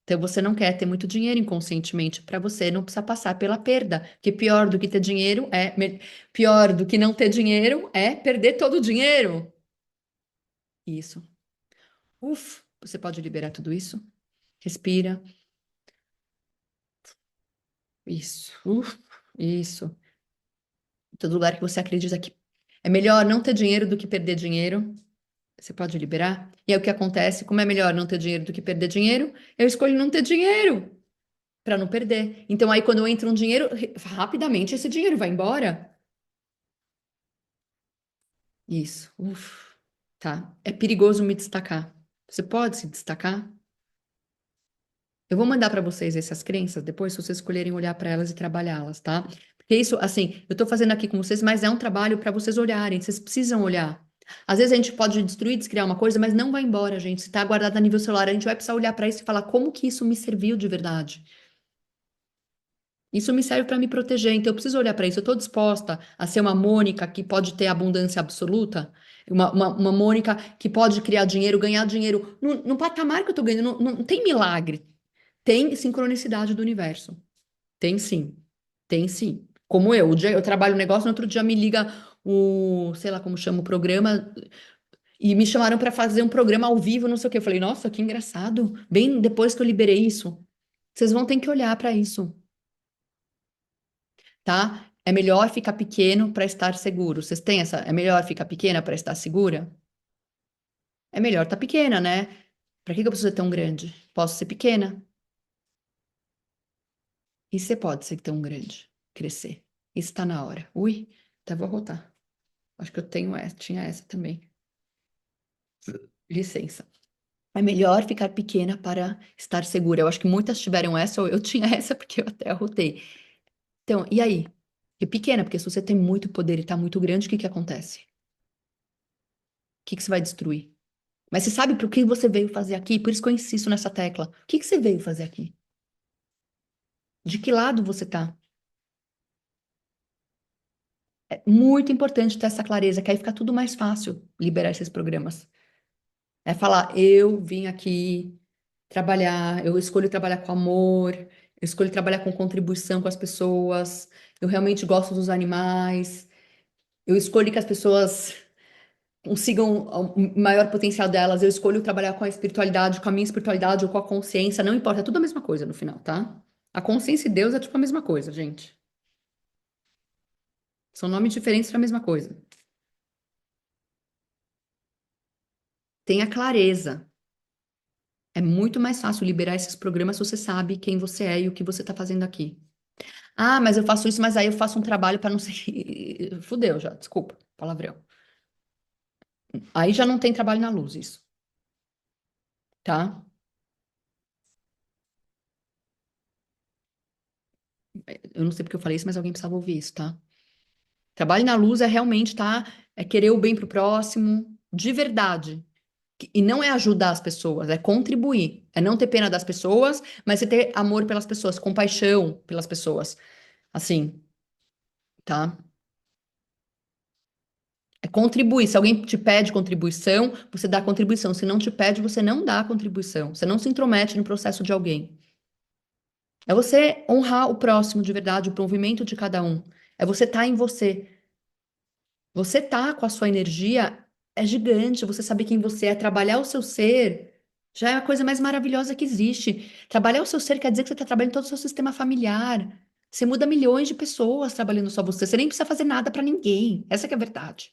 Então, você não quer ter muito dinheiro inconscientemente para você não precisar passar pela perda. Porque pior do que ter dinheiro pior do que não ter dinheiro é perder todo o dinheiro. Isso. Você pode liberar tudo isso. Respira. Isso. Isso. Todo lugar que você acredita que é melhor não ter dinheiro do que perder dinheiro, você pode liberar. E é o que acontece, como é melhor não ter dinheiro do que perder dinheiro, eu escolho não ter dinheiro para não perder. Então aí quando entra um dinheiro, rapidamente esse dinheiro vai embora. Isso. Tá. É perigoso me destacar. Você pode se destacar? Eu vou mandar para vocês essas crenças depois, se vocês escolherem olhar para elas e trabalhá-las, tá? Porque isso, assim, eu tô fazendo aqui com vocês, mas é um trabalho para vocês olharem, vocês precisam olhar. Às vezes a gente pode destruir, descriar uma coisa, mas não vai embora, gente. Se tá guardado a nível celular, a gente vai precisar olhar para isso e falar como que isso me serviu de verdade. Isso me serve para me proteger, então eu preciso olhar para isso. Eu estou disposta a ser uma Mônica que pode ter abundância absoluta, uma Mônica que pode criar dinheiro, ganhar dinheiro no patamar que eu estou ganhando. Não, não tem milagre, tem sincronicidade do universo. Tem sim, tem sim. Como eu, o dia eu trabalho um negócio, no outro dia me liga sei lá como chama o programa, e me chamaram para fazer um programa ao vivo, não sei o quê. Eu falei, nossa, que engraçado. Bem depois que eu liberei isso, vocês vão ter que olhar para isso, tá? É melhor ficar pequeno para estar seguro. Vocês têm essa? É melhor ficar pequena para estar segura? É melhor estar pequena, né? Para que que eu preciso ser tão grande? Posso ser pequena. E você pode ser tão grande, crescer. Isso está na hora. Ui, até vou arrotar. Acho que eu tenho essa, tinha essa também. Licença. É melhor ficar pequena para estar segura. Eu acho que muitas tiveram essa, ou eu tinha essa porque eu até arrotei. Então, e aí? E pequena, porque se você tem muito poder e está muito grande, o que que acontece? O que que você vai destruir? Mas você sabe para o que você veio fazer aqui? Por isso que eu insisto nessa tecla. O que que você veio fazer aqui? De que lado você tá? É muito importante ter essa clareza, que aí fica tudo mais fácil liberar esses programas. É falar, eu vim aqui trabalhar, eu escolho trabalhar com amor, eu escolho trabalhar com contribuição com as pessoas, eu realmente gosto dos animais, eu escolho que as pessoas consigam o maior potencial delas, eu escolho trabalhar com a espiritualidade, com a minha espiritualidade ou com a consciência, não importa, é tudo a mesma coisa no final, tá? A consciência e Deus é tipo a mesma coisa, gente. São nomes diferentes para a mesma coisa. Tenha clareza. É muito mais fácil liberar esses programas se você sabe quem você é e o que você está fazendo aqui. Ah, mas eu faço isso, mas aí eu faço um trabalho para não sei. Fudeu já, desculpa, palavrão. Aí já não tem trabalho na luz, isso, tá? Eu não sei porque eu falei isso, mas alguém precisava ouvir isso, tá? Trabalho na luz é realmente, tá? É querer o bem pro próximo, de verdade. E não é ajudar as pessoas, é contribuir. É não ter pena das pessoas, mas é ter amor pelas pessoas, compaixão pelas pessoas. Assim, tá? É contribuir. Se alguém te pede contribuição, você dá contribuição. Se não te pede, você não dá contribuição. Você não se intromete no processo de alguém. É você honrar o próximo de verdade, o provimento de cada um. É você estar em você. Você tá com a sua energia é gigante, você saber quem você é, trabalhar o seu ser já é a coisa mais maravilhosa que existe. Trabalhar o seu ser quer dizer que você está trabalhando todo o seu sistema familiar. Você muda milhões de pessoas trabalhando só você. Você nem precisa fazer nada para ninguém. Essa que é a verdade.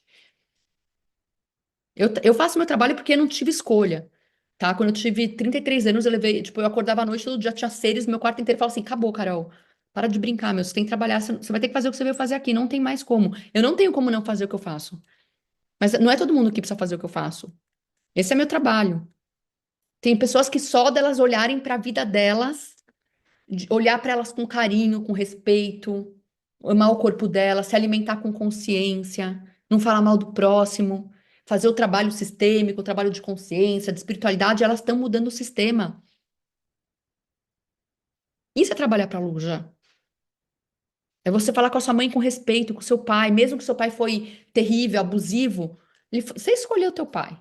Eu faço meu trabalho porque eu não tive escolha, tá? Quando eu tive 33 anos, eu levei, tipo, eu acordava à noite, todo dia tinha seres no meu quarto inteiro e falava assim: acabou, Carol. Para de brincar, meu. Você tem que trabalhar, você vai ter que fazer o que você veio fazer aqui. Não tem mais como. Eu não tenho como não fazer o que eu faço. Mas não é todo mundo que precisa fazer o que eu faço. Esse é meu trabalho. Tem pessoas que só delas olharem para a vida delas, olhar para elas com carinho, com respeito, amar o corpo delas, se alimentar com consciência, não falar mal do próximo, fazer o trabalho sistêmico, o trabalho de consciência, de espiritualidade, elas estão mudando o sistema. Isso é trabalhar para a luz já. É você falar com a sua mãe com respeito, com o seu pai, mesmo que seu pai foi terrível, abusivo, você escolheu o teu pai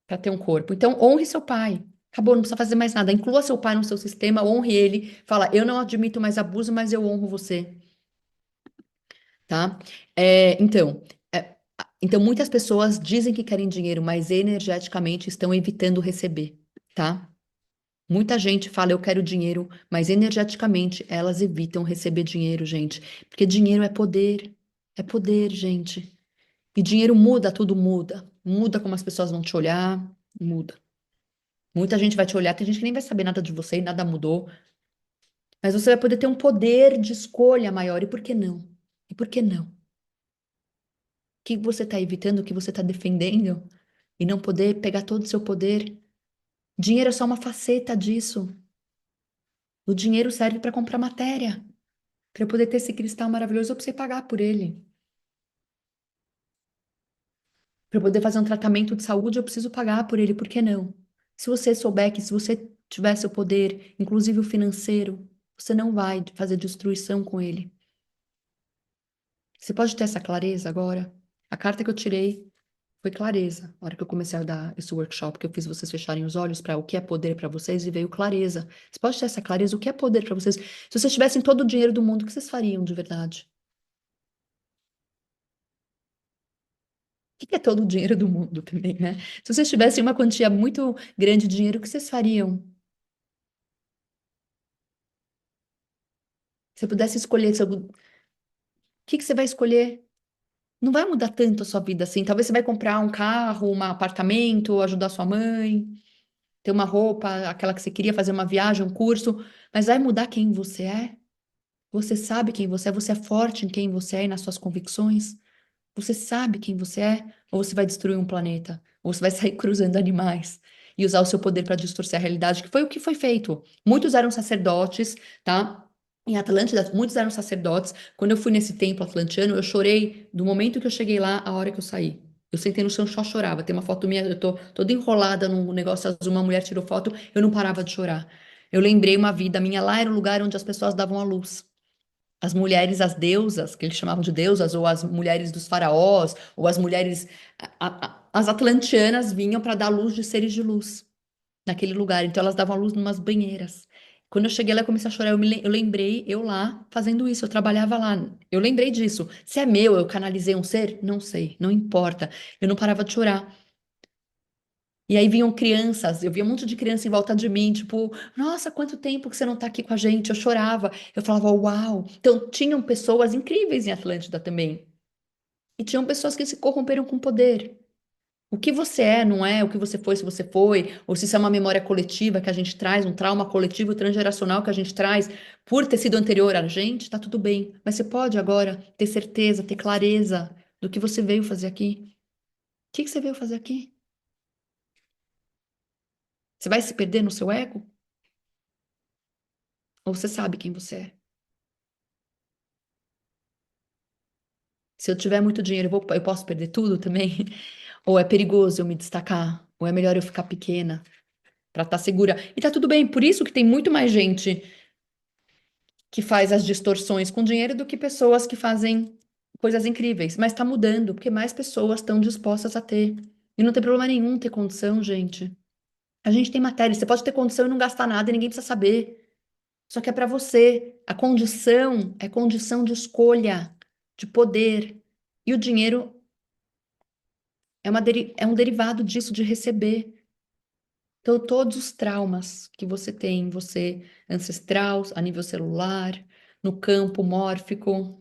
para ter um corpo. Então, honre seu pai. Acabou, não precisa fazer mais nada. Inclua seu pai no seu sistema, honre ele. Fala, eu não admito mais abuso, mas eu honro você, tá? Então, muitas pessoas dizem que querem dinheiro, mas energeticamente estão evitando receber, tá? Muita gente fala, eu quero dinheiro, mas energeticamente elas evitam receber dinheiro, gente. Porque dinheiro é poder, gente. E dinheiro muda, tudo muda. Muda como as pessoas vão te olhar, muda. Muita gente vai te olhar, tem gente que nem vai saber nada de você e nada mudou, mas você vai poder ter um poder de escolha maior. E por que não? E por que não? O que você está evitando, o que você está defendendo e não poder pegar todo o seu poder? Dinheiro é só uma faceta disso. O dinheiro serve para comprar matéria, para eu poder ter esse cristal maravilhoso, eu preciso pagar por ele. Para eu poder fazer um tratamento de saúde, eu preciso pagar por ele. Por que não? Se você souber que se você tivesse o poder, inclusive o financeiro, você não vai fazer destruição com ele. Você pode ter essa clareza agora? A carta que eu tirei foi clareza. Na hora que eu comecei a dar esse workshop, que eu fiz vocês fecharem os olhos para o que é poder para vocês, e veio clareza. Você pode ter essa clareza, o que é poder para vocês? Se vocês tivessem todo o dinheiro do mundo, o que vocês fariam de verdade? O que é todo o dinheiro do mundo também, né? Se vocês tivessem uma quantia muito grande de dinheiro, o que vocês fariam? Se você pudesse escolher, o que que você vai escolher? Não vai mudar tanto a sua vida assim. Talvez você vai comprar um carro, um apartamento, ajudar sua mãe, ter uma roupa, aquela que você queria, fazer uma viagem, um curso, mas vai mudar quem você é? Você sabe quem você é forte em quem você é e nas suas convicções? Você sabe quem você é? Ou você vai destruir um planeta? Ou você vai sair cruzando animais e usar o seu poder para distorcer a realidade, que foi o que foi feito. Muitos eram sacerdotes, tá? Em Atlântida, muitos eram sacerdotes. Quando eu fui nesse templo atlantiano, eu chorei do momento que eu cheguei lá à hora que eu saí. Eu sentei no chão e só chorava. Tem uma foto minha, eu tô toda enrolada num negócio azul, uma mulher tirou foto, eu não parava de chorar. Eu lembrei uma vida minha, lá era o lugar onde as pessoas davam à luz. As mulheres, as deusas, que eles chamavam de deusas, ou as mulheres dos faraós, ou as mulheres, as atlantianas vinham para dar luz de seres de luz naquele lugar. Então elas davam a luz numas banheiras. Quando eu cheguei lá, eu comecei a chorar. Eu lembrei, eu lá, fazendo isso. Eu trabalhava lá. Eu lembrei disso. Se é meu, eu canalizei um ser? Não sei, não importa. Eu não parava de chorar. E aí vinham crianças, eu via um monte de criança em volta de mim, tipo, nossa, quanto tempo que você não tá aqui com a gente? Eu chorava. Eu falava, uau. Então, tinham pessoas incríveis em Atlântida também. E tinham pessoas que se corromperam com poder. O que você é, não é o que você foi, se você foi, ou se isso é uma memória coletiva que a gente traz, um trauma coletivo transgeracional que a gente traz por ter sido anterior a gente, tá tudo bem. Mas você pode agora ter certeza, ter clareza do que você veio fazer aqui. O que que você veio fazer aqui? Você vai se perder no seu ego? Ou você sabe quem você é? Se eu tiver muito dinheiro, eu posso perder tudo também? Ou é perigoso eu me destacar? Ou é melhor eu ficar pequena para estar segura? E tá tudo bem, por isso que tem muito mais gente que faz as distorções com dinheiro do que pessoas que fazem coisas incríveis. Mas tá mudando, porque mais pessoas estão dispostas a ter. E não tem problema nenhum ter condição, gente. A gente tem matéria, você pode ter condição e não gastar nada e ninguém precisa saber. Só que é para você. A condição é condição de escolha, de poder. E o dinheiro é um derivado disso, de receber. Então, todos os traumas que você tem, você ancestral, a nível celular, no campo mórfico,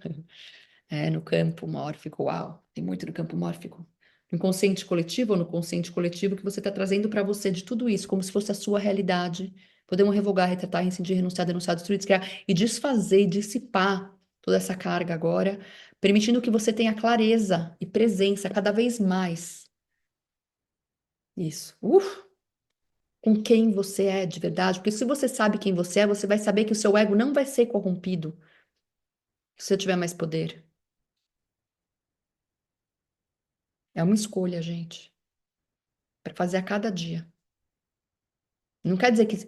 no campo mórfico, uau, tem muito no campo mórfico. No inconsciente coletivo ou no consciente coletivo que você está trazendo para você de tudo isso, como se fosse a sua realidade. Podemos revogar, retratar, rescindir, renunciar, denunciar, destruir, descriar e desfazer e dissipar toda essa carga agora, permitindo que você tenha clareza e presença cada vez mais. Isso. Com quem você é de verdade, porque se você sabe quem você é, você vai saber que o seu ego não vai ser corrompido se você tiver mais poder. É uma escolha, gente, para fazer a cada dia. Não quer dizer que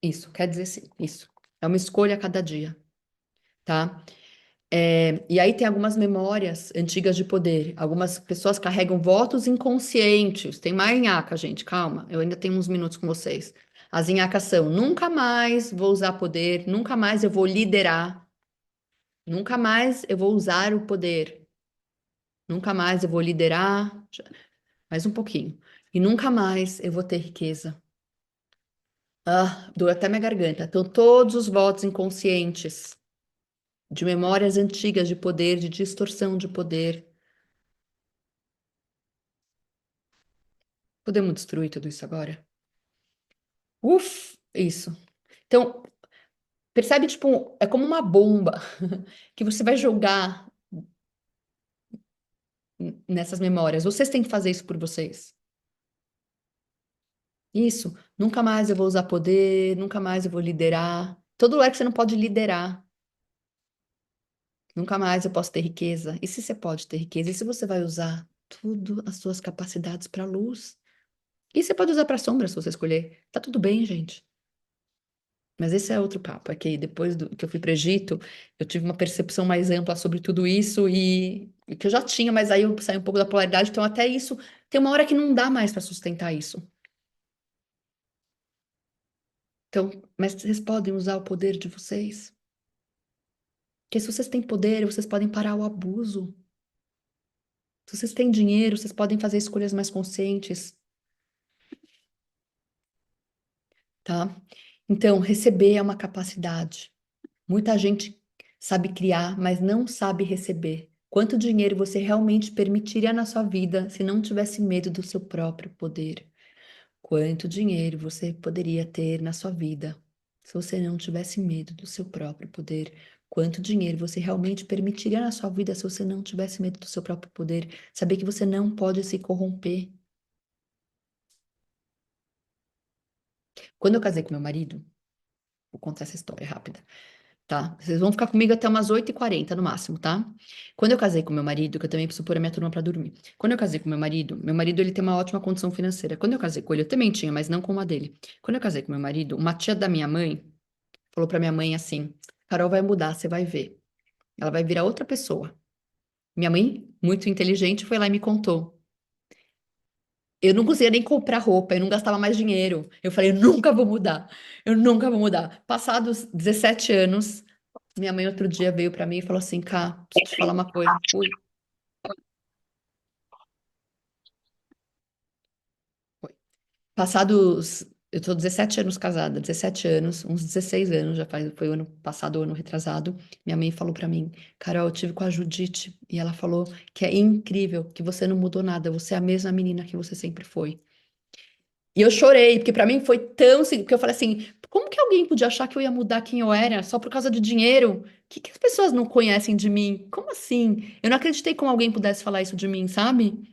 isso, quer dizer sim, isso. É uma escolha a cada dia, tá? E aí tem algumas memórias antigas de poder. Algumas pessoas carregam votos inconscientes. Tem mais nhaca, gente, calma. Eu ainda tenho uns minutos com vocês. As nhacas são: nunca mais vou usar poder, nunca mais eu vou liderar, nunca mais eu vou usar o poder. Nunca mais eu vou liderar, mais um pouquinho. E nunca mais eu vou ter riqueza. Ah, doeu até minha garganta. Então, todos os votos inconscientes de memórias antigas de poder, de distorção de poder. Podemos destruir tudo isso agora? Isso. Então, percebe, tipo, é como uma bomba que você vai jogar nessas memórias. Vocês têm que fazer isso por vocês. Isso. Nunca mais eu vou usar poder, nunca mais eu vou liderar. Todo lugar que você não pode liderar. Nunca mais eu posso ter riqueza. E se você pode ter riqueza? E se você vai usar tudo as suas capacidades para a luz? E você pode usar para a sombra se você escolher. Tá tudo bem, gente. Mas esse é outro papo. É que depois que eu fui para o Egito, eu tive uma percepção mais ampla sobre tudo isso e que eu já tinha, mas aí eu saí um pouco da polaridade. Então, até isso, tem uma hora que não dá mais para sustentar isso. Então, mas vocês podem usar o poder de vocês. Porque se vocês têm poder, vocês podem parar o abuso. Se vocês têm dinheiro, vocês podem fazer escolhas mais conscientes. Tá? Então, receber é uma capacidade. Muita gente sabe criar, mas não sabe receber. Quanto dinheiro você realmente permitiria na sua vida se não tivesse medo do seu próprio poder? Quanto dinheiro você poderia ter na sua vida se você não tivesse medo do seu próprio poder? Quanto dinheiro você realmente permitiria na sua vida se você não tivesse medo do seu próprio poder? Saber que você não pode se corromper. Quando eu casei com meu marido, vou contar essa história rápida. Tá? Vocês vão ficar comigo até umas 8h40 no máximo, tá? Quando eu casei com meu marido, que eu também preciso pôr a minha turma pra dormir. Quando eu casei com meu marido ele tem uma ótima condição financeira. Quando eu casei com ele, eu também tinha, mas não como a dele. Quando eu casei com meu marido, uma tia da minha mãe falou pra minha mãe assim: Carol vai mudar, você vai ver. Ela vai virar outra pessoa. Minha mãe, muito inteligente, foi lá e me contou. Eu não conseguia nem comprar roupa, eu não gastava mais dinheiro. Eu falei, eu nunca vou mudar. Eu nunca vou mudar. Passados 17 anos, minha mãe outro dia veio pra mim e falou assim, Cá, preciso te falar uma coisa. Ui, foi. Passados, eu tô 17 anos casada, 17 anos, uns 16 anos, já faz, foi o ano passado, o ano retrasado. Minha mãe falou pra mim, Carol, eu tive com a Judite e ela falou que é incrível, que você não mudou nada, você é a mesma menina que você sempre foi. E eu chorei, porque pra mim foi tão, porque eu falei assim, como que alguém podia achar que eu ia mudar quem eu era só por causa de dinheiro? O que que as pessoas não conhecem de mim? Como assim? Eu não acreditei como alguém pudesse falar isso de mim, sabe?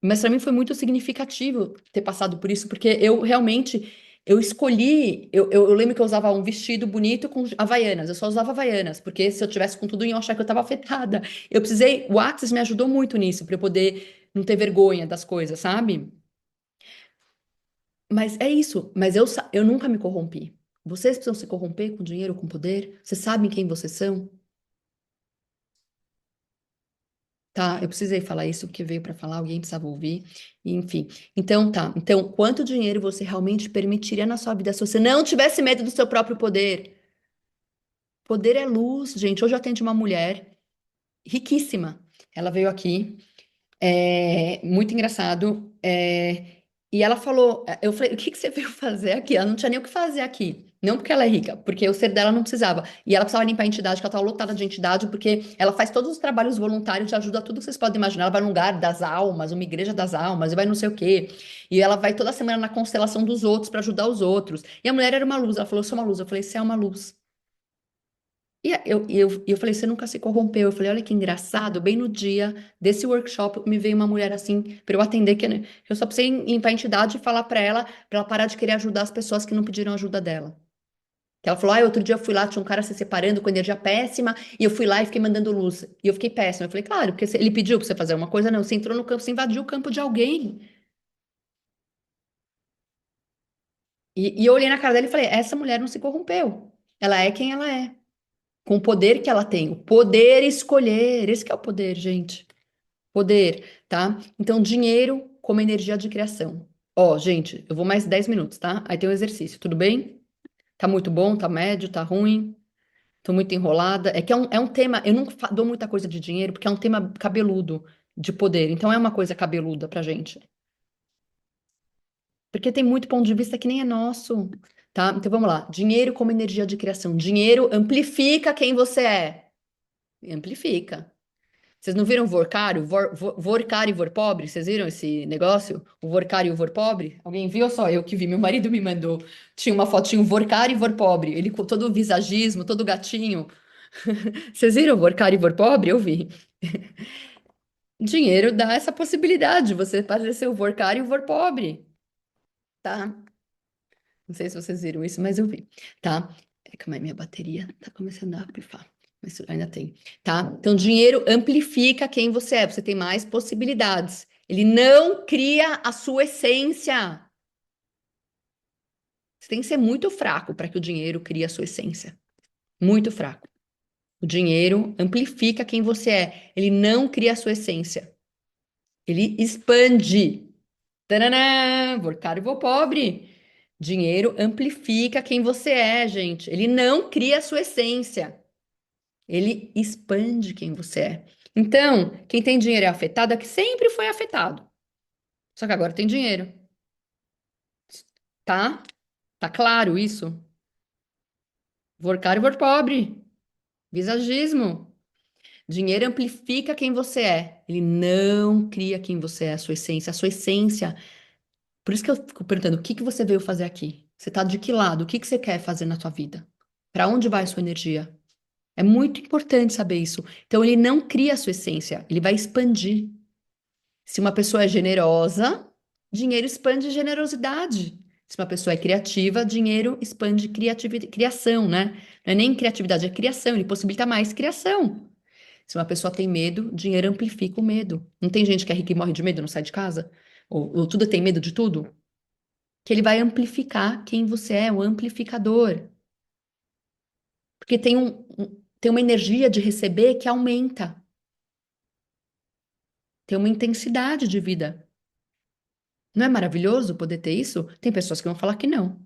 Mas pra mim foi muito significativo ter passado por isso, porque eu realmente eu escolhi, eu lembro que eu usava um vestido bonito com havaianas, eu só usava havaianas, porque se eu tivesse com tudo, iam achar que eu estava afetada. Eu precisei, o Axis me ajudou muito nisso, para eu poder não ter vergonha das coisas, sabe? Mas é isso. Mas eu nunca me corrompi. Vocês precisam se corromper com dinheiro, com poder? Vocês sabem quem vocês são? Tá, eu precisei falar isso porque veio para falar, alguém precisava ouvir, e, enfim. Então, tá. Então, quanto dinheiro você realmente permitiria na sua vida se você não tivesse medo do seu próprio poder? Poder é luz, gente. Hoje eu atendi uma mulher. riquíssima. Ela veio aqui, muito engraçado. E ela falou, eu falei, o que que você veio fazer aqui? Ela não tinha nem o que fazer aqui. Não porque ela é rica, porque o ser dela não precisava. E ela precisava limpar a entidade, que ela estava lotada de entidade, porque ela faz todos os trabalhos voluntários de ajuda a tudo que vocês podem imaginar. Ela vai num lugar das almas, uma igreja das almas, e vai não sei o quê. E ela vai toda semana na constelação dos outros para ajudar os outros. E a mulher era uma luz. Ela falou, eu sou uma luz. Eu falei, você é uma luz. E eu falei, você nunca se corrompeu. Eu falei, olha que engraçado, bem no dia desse workshop, me veio uma mulher assim, para eu atender, que eu só precisei limpar a entidade e falar para ela parar de querer ajudar as pessoas que não pediram ajuda dela. Que ela falou, outro dia eu fui lá, tinha um cara se separando com energia péssima, e eu fui lá e fiquei mandando luz. E eu fiquei péssima. Eu falei, claro, porque ele pediu para você fazer uma coisa, não, você entrou no campo, você invadiu o campo de alguém. E eu olhei na cara dela e falei, essa mulher não se corrompeu. Ela é quem ela é. Com o poder que ela tem, o poder escolher, esse que é o poder, gente. Poder, tá? Então, dinheiro como energia de criação. Ó, gente, eu vou mais 10 minutos, tá? Aí tem um exercício, tudo bem? Tá muito bom, tá médio, tá ruim, tô muito enrolada. É que é um tema, eu não dou muita coisa de dinheiro, porque é um tema cabeludo de poder. Então, é uma coisa cabeluda pra gente. Porque tem muito ponto de vista que nem é nosso, tá? Então, vamos lá. Dinheiro como energia de criação. Dinheiro amplifica quem você é. Amplifica. Vocês não viram Vorcário? Vorcário e Vorpobre? Vocês viram esse negócio? O Vorcário e o Vorpobre? Alguém viu ou só eu que vi? Meu marido me mandou. Tinha uma fotinho Vorcário e Vorpobre. Ele com todo o visagismo, todo gatinho. Vocês viram Vorcário e Vorpobre? Eu vi. Dinheiro dá essa possibilidade. Você parecer o Vorcário e o Vorpobre. Tá? Não sei se vocês viram isso, mas eu vi. Tá? Calma aí, minha bateria tá começando a pifar. Mas ainda tem. Tá? Então, dinheiro amplifica quem você é. Você tem mais possibilidades. Ele não cria a sua essência. Você tem que ser muito fraco para que o dinheiro crie a sua essência. Muito fraco. O dinheiro amplifica quem você é. Ele não cria a sua essência. Ele expande. Tananã, vou caro e vou pobre. Dinheiro amplifica quem você é, gente. Ele não cria a sua essência. Ele expande quem você é. Então, quem tem dinheiro é afetado é que sempre foi afetado. Só que agora tem dinheiro, tá? Tá claro isso? Vor caro e vor pobre. Visagismo. Dinheiro amplifica quem você é. Ele não cria quem você é, a sua essência. A sua essência. Por isso que eu fico perguntando, o que que você veio fazer aqui? Você tá de que lado? O que que você quer fazer na sua vida? Para onde vai a sua energia? É muito importante saber isso. Então, ele não cria a sua essência, ele vai expandir. Se uma pessoa é generosa, dinheiro expande generosidade. Se uma pessoa é criativa, dinheiro expande criação, né? Não é nem criatividade, é criação, ele possibilita mais criação. Se uma pessoa tem medo, dinheiro amplifica o medo. Não tem gente que é rica e morre de medo, não sai de casa? Ou tudo tem medo de tudo? Que ele vai amplificar quem você é, o amplificador. Porque tem uma energia de receber que aumenta, tem uma intensidade de vida. Não é maravilhoso poder ter isso? Tem pessoas que vão falar que não.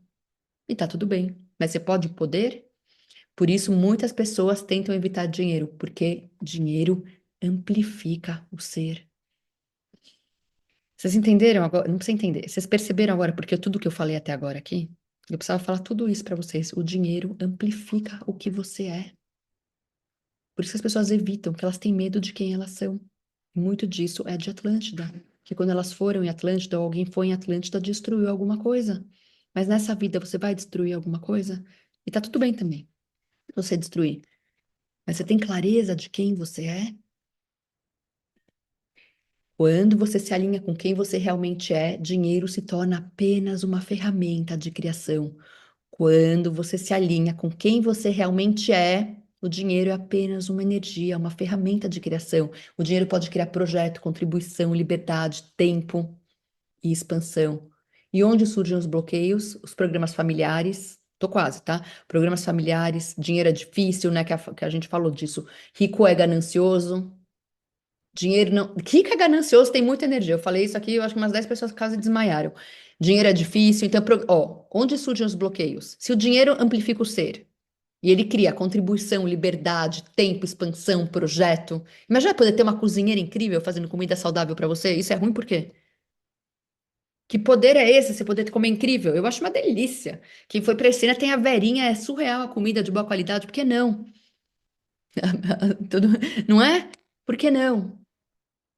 E tá tudo bem. Mas você pode poder? Por isso, muitas pessoas tentam evitar dinheiro, porque dinheiro amplifica o ser. Vocês entenderam agora? Não precisa entender. Vocês perceberam agora, porque tudo que eu falei até agora aqui, eu precisava falar tudo isso para vocês. O dinheiro amplifica o que você é. Por isso que as pessoas evitam, que elas têm medo de quem elas são. E muito disso é de Atlântida. Que quando elas foram em Atlântida, ou alguém foi em Atlântida, destruiu alguma coisa. Mas nessa vida você vai destruir alguma coisa? E tá tudo bem também, você destruir. Mas você tem clareza de quem você é? Quando você se alinha com quem você realmente é, dinheiro se torna apenas uma ferramenta de criação. Quando você se alinha com quem você realmente é, o dinheiro é apenas uma energia, uma ferramenta de criação. O dinheiro pode criar projeto, contribuição, liberdade, tempo e expansão. E onde surgem os bloqueios? Os programas familiares. Tô quase, tá? Programas familiares, dinheiro é difícil, né? Que a gente falou disso. Rico é ganancioso. Dinheiro não. Rico é ganancioso, tem muita energia. Eu falei isso aqui, eu acho que umas 10 pessoas quase desmaiaram. Dinheiro é difícil, então, ó, onde surgem os bloqueios? Se o dinheiro amplifica o ser, E ele cria contribuição, liberdade, tempo, expansão, projeto. Imagina poder ter uma cozinheira incrível fazendo comida saudável para você. Isso é ruim por quê? Que poder é esse? Você poder comer incrível? Eu acho uma delícia. Quem foi pra China tem a verinha, é surreal a comida de boa qualidade. Por que não? Tudo, não é? Por que não?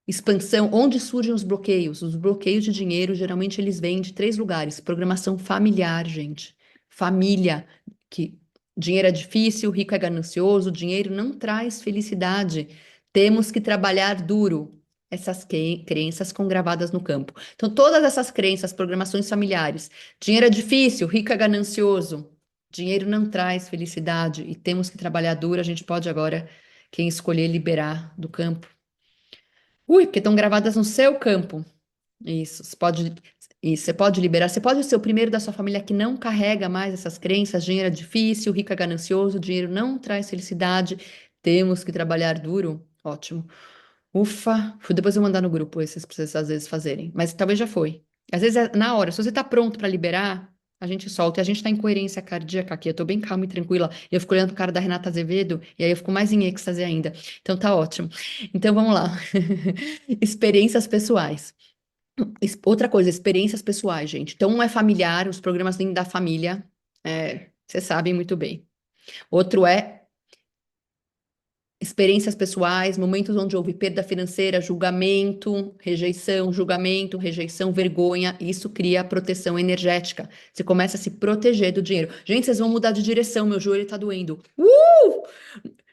Expansão, onde surgem os bloqueios? Os bloqueios de dinheiro, geralmente eles vêm de três lugares. Programação familiar, gente. Família, que dinheiro é difícil, rico é ganancioso, dinheiro não traz felicidade. Temos que trabalhar duro. Essas crenças ficam gravadas no campo. Então, todas essas crenças, programações familiares. Dinheiro é difícil, rico é ganancioso. Dinheiro não traz felicidade e temos que trabalhar duro. A gente pode agora, quem escolher, liberar do campo. Ui, porque estão gravadas no seu campo. Isso, você pode liberar. Você pode ser o primeiro da sua família que não carrega mais essas crenças. Dinheiro é difícil, rico é ganancioso, dinheiro não traz felicidade. Temos que trabalhar duro. Ótimo. Ufa, depois eu vou mandar no grupo esses pra vocês às vezes fazerem. Mas talvez já foi. Às vezes é na hora. Se você tá pronto para liberar, a gente solta. E a gente tá em coerência cardíaca aqui. Eu tô bem calma e tranquila. E eu fico olhando pro cara da Renata Azevedo, e aí eu fico mais em êxtase ainda. Então tá ótimo. Então vamos lá. Experiências pessoais. Outra coisa, experiências pessoais, gente. Então, um é familiar, os programas dentro da família, vocês sabem muito bem. Outro é experiências pessoais, momentos onde houve perda financeira, julgamento, rejeição, vergonha. Isso cria proteção energética. Você começa a se proteger do dinheiro. Gente, vocês vão mudar de direção, meu joelho tá doendo.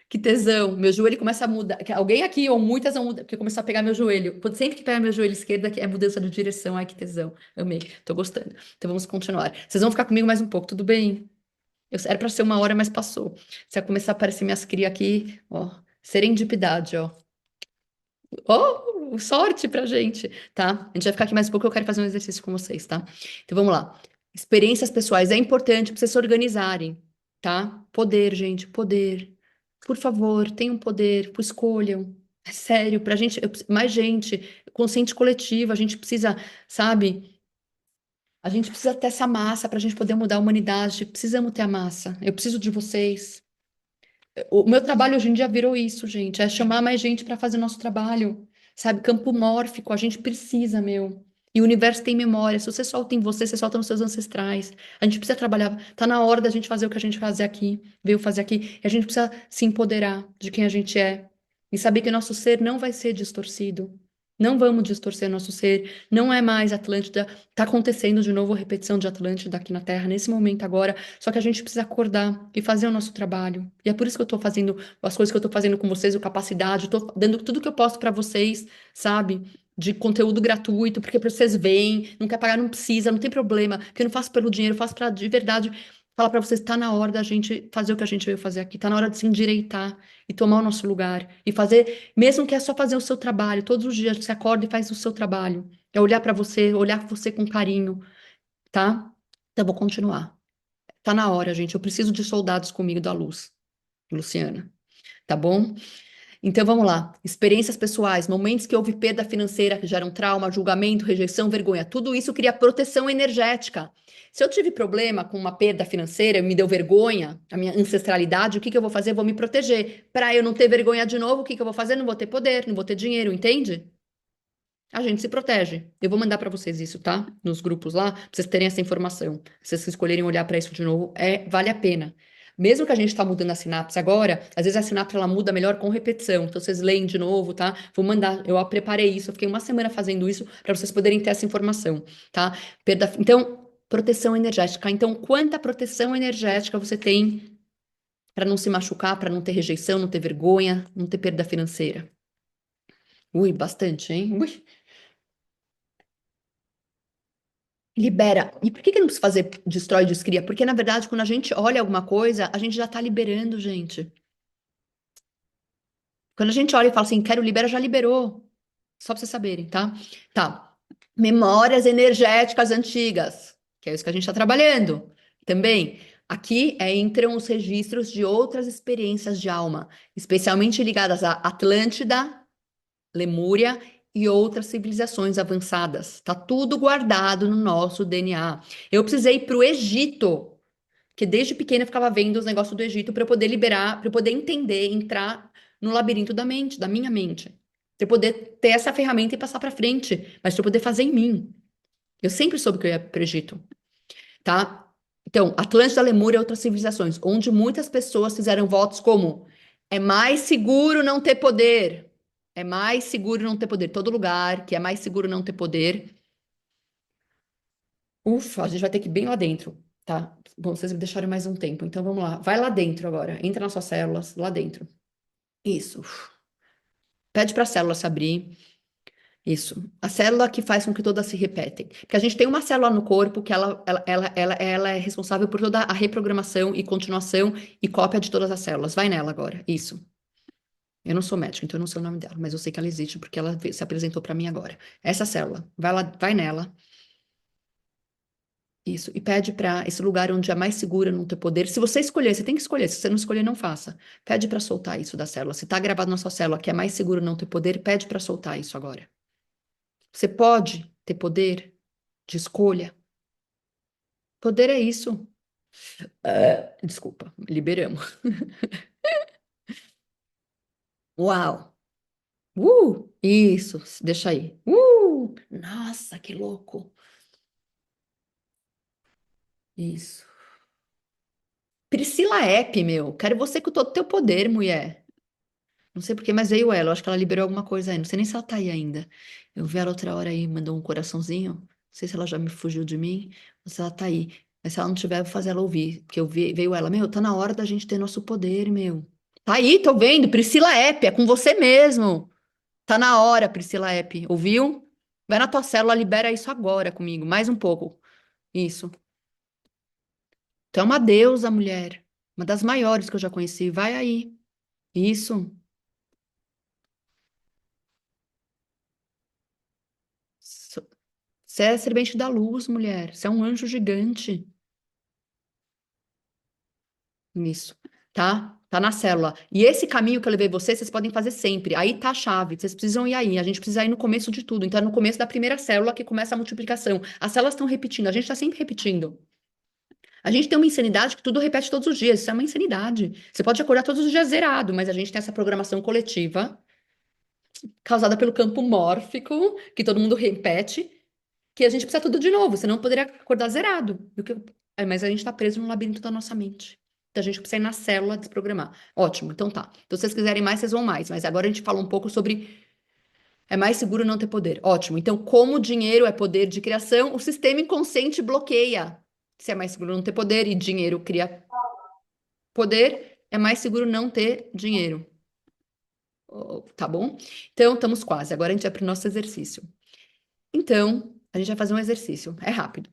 Que tesão! Meu joelho começa a mudar. Alguém aqui, ou muitas vão mudar, porque começou a pegar meu joelho. Sempre que pega meu joelho esquerdo, é mudança de direção. Ai, que tesão. Amei. Tô gostando. Então vamos continuar. Vocês vão ficar comigo mais um pouco, tudo bem? Era pra ser uma hora, mas passou. Se vai começar a aparecer minhas crias aqui, ó. Serendipidade, ó. Oh, sorte pra gente, tá? A gente vai ficar aqui mais um pouco, eu quero fazer um exercício com vocês, tá? Então vamos lá. Experiências pessoais é importante pra vocês se organizarem, tá? Poder, gente, poder. Por favor, tenham poder, escolham. É sério, pra gente, mais gente, consciente coletivo, a gente precisa, sabe? A gente precisa ter essa massa pra gente poder mudar a humanidade. Precisamos ter a massa. Eu preciso de vocês. O meu trabalho hoje em dia virou isso, gente. É chamar mais gente para fazer o nosso trabalho. Sabe? Campo mórfico, a gente precisa, meu. E o universo tem memória. Se você solta em você, você solta nos seus ancestrais. A gente precisa trabalhar. Tá na hora da gente fazer o que a gente fazer aqui, veio fazer aqui. E a gente precisa se empoderar de quem a gente é. E saber que o nosso ser não vai ser distorcido. Não vamos distorcer nosso ser. Não é mais Atlântida. Tá acontecendo de novo a repetição de Atlântida aqui na Terra, nesse momento agora. Só que a gente precisa acordar e fazer o nosso trabalho. E é por isso que eu tô fazendo as coisas que eu tô fazendo com vocês, o capacidade, tô dando tudo que eu posso para vocês, sabe? De conteúdo gratuito, porque vocês veem, não quer pagar, não precisa, não tem problema, que eu não faço pelo dinheiro, eu faço para de verdade falar para vocês, tá na hora da gente fazer o que a gente veio fazer aqui, tá na hora de se endireitar e tomar o nosso lugar e fazer, mesmo que é só fazer o seu trabalho, todos os dias você acorda e faz o seu trabalho. É olhar para você, olhar você com carinho, tá? Então, eu vou continuar. Tá na hora, gente. Eu preciso de soldados comigo da luz, Luciana. Tá bom? Então vamos lá. Experiências pessoais, momentos que houve perda financeira que geram trauma, julgamento, rejeição, vergonha. Tudo isso cria proteção energética. Se eu tive problema com uma perda financeira, me deu vergonha, a minha ancestralidade, o que que eu vou fazer? Vou me proteger. Para eu não ter vergonha de novo, o que que eu vou fazer? Não vou ter poder, não vou ter dinheiro, entende? A gente se protege. Eu vou mandar para vocês isso, tá? Nos grupos lá, pra vocês terem essa informação. Se vocês escolherem olhar para isso de novo, vale a pena. Mesmo que a gente está mudando a sinapse agora, às vezes a sinapse ela muda melhor com repetição. Então vocês leem de novo, tá? Vou mandar. Eu preparei isso, eu fiquei uma semana fazendo isso para vocês poderem ter essa informação, tá? Então, proteção energética. Então, quanta proteção energética você tem para não se machucar, para não ter rejeição, não ter vergonha, não ter perda financeira? Ui, bastante, hein? Ui. Libera. E por que que não precisa fazer destrói, descria? Porque, na verdade, quando a gente olha alguma coisa, a gente já tá liberando, gente. Quando a gente olha e fala assim, quero liberar, já liberou. Só pra vocês saberem, tá? Tá. Memórias energéticas antigas, que é isso que a gente está trabalhando. Também, aqui entram os registros de outras experiências de alma, especialmente ligadas à Atlântida, Lemúria e outras civilizações avançadas. Tá tudo guardado no nosso DNA. Eu precisei ir para o Egito Que desde pequena eu ficava vendo os negócios do Egito para eu poder liberar, para eu poder entender, entrar no labirinto da mente, da minha mente. Para eu poder ter essa ferramenta e passar para frente, mas para eu poder fazer em mim. Eu sempre soube que eu ia para o Egito, tá? Então, Atlântida, Lemúria e outras civilizações, onde muitas pessoas fizeram votos como é mais seguro não ter poder. É mais seguro não ter poder. Todo lugar que é mais seguro não ter poder. Ufa, a gente vai ter que ir bem lá dentro, tá? Bom, vocês me deixaram mais um tempo, então vamos lá. Vai lá dentro agora. Entra nas suas células, lá dentro. Isso. Pede para a célula se abrir. Isso. A célula que faz com que todas se repetem. Porque a gente tem uma célula no corpo que ela é responsável por toda a reprogramação e continuação e cópia de todas as células. Vai nela agora. Isso. Eu não sou médica, então eu não sei o nome dela, mas eu sei que ela existe porque ela se apresentou para mim agora. Essa célula. Vai lá, vai nela. Isso. E pede para esse lugar onde é mais seguro não ter poder. Se você escolher, você tem que escolher. Se você não escolher, não faça. Pede para soltar isso da célula. Se está gravado na sua célula que é mais seguro não ter poder, pede para soltar isso agora. Você pode ter poder de escolha. Poder é isso. Desculpa, liberamos. Uau! Isso, deixa aí. Nossa, que louco. Isso. Priscila Epp, meu. Quero você com todo o teu poder, mulher. Não sei por quê, mas veio ela. Eu acho que ela liberou alguma coisa aí. Não sei nem se ela tá aí ainda. Eu vi ela outra hora aí, mandou um coraçãozinho. Não sei se ela já me fugiu de mim ou se ela tá aí. Mas se ela não tiver, eu vou fazer ela ouvir. Porque veio ela. Meu, tá na hora da gente ter nosso poder, meu. Tá aí, tô vendo. Priscila Epp, é com você mesmo. Tá na hora, Priscila Epp. Ouviu? Vai na tua célula, libera isso agora comigo. Mais um pouco. Isso. Tu é uma deusa, mulher. Uma das maiores que eu já conheci. Vai aí. Isso. So- Você é a servente da luz, mulher. Você é um anjo gigante. Isso. Tá? Tá na célula. E esse caminho que eu levei vocês, vocês podem fazer sempre. Aí tá a chave. Vocês precisam ir aí. A gente precisa ir no começo de tudo. Então, é no começo da primeira célula que começa a multiplicação. As células estão repetindo. A gente está sempre repetindo. A gente tem uma insanidade que tudo repete todos os dias. Isso é uma insanidade. Você pode acordar todos os dias zerado, mas a gente tem essa programação coletiva causada pelo campo mórfico, que todo mundo repete, que a gente precisa tudo de novo. Você não poderia acordar zerado. Mas a gente está preso no labirinto da nossa mente. Então a gente precisa ir na célula desprogramar. Ótimo, então tá. Então, se vocês quiserem mais, vocês vão mais. Mas agora a gente fala um pouco sobre é mais seguro não ter poder. Ótimo. Então, como o dinheiro é poder de criação, o sistema inconsciente bloqueia. Se é mais seguro não ter poder e dinheiro cria poder, é mais seguro não ter dinheiro. Tá bom? Então, estamos quase. Agora a gente vai para o nosso exercício. Então, a gente vai fazer um exercício. É rápido.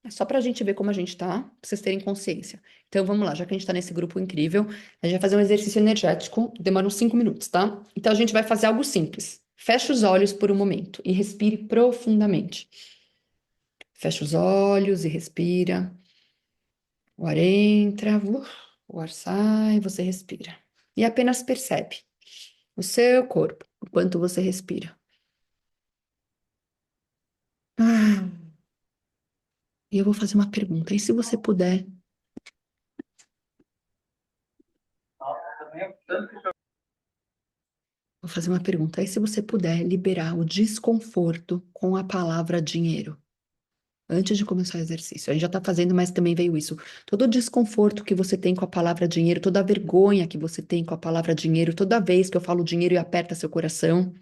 É só para a gente ver como a gente tá, pra vocês terem consciência. Então, vamos lá. Já que a gente tá nesse grupo incrível, a gente vai fazer um exercício energético. Demora uns 5 minutos, tá? Então, a gente vai fazer algo simples. Feche os olhos por um momento e respire profundamente. Fecha os olhos e respira. O ar entra, o ar sai, você respira. E apenas percebe o seu corpo, o quanto você respira. Ah, e eu vou fazer uma pergunta. E se você puder, vou fazer uma pergunta. E se você puder liberar o desconforto com a palavra dinheiro? Antes de começar o exercício. A gente já está fazendo, mas também veio isso. Todo o desconforto que você tem com a palavra dinheiro, toda a vergonha que você tem com a palavra dinheiro, toda vez que eu falo dinheiro e aperta seu coração,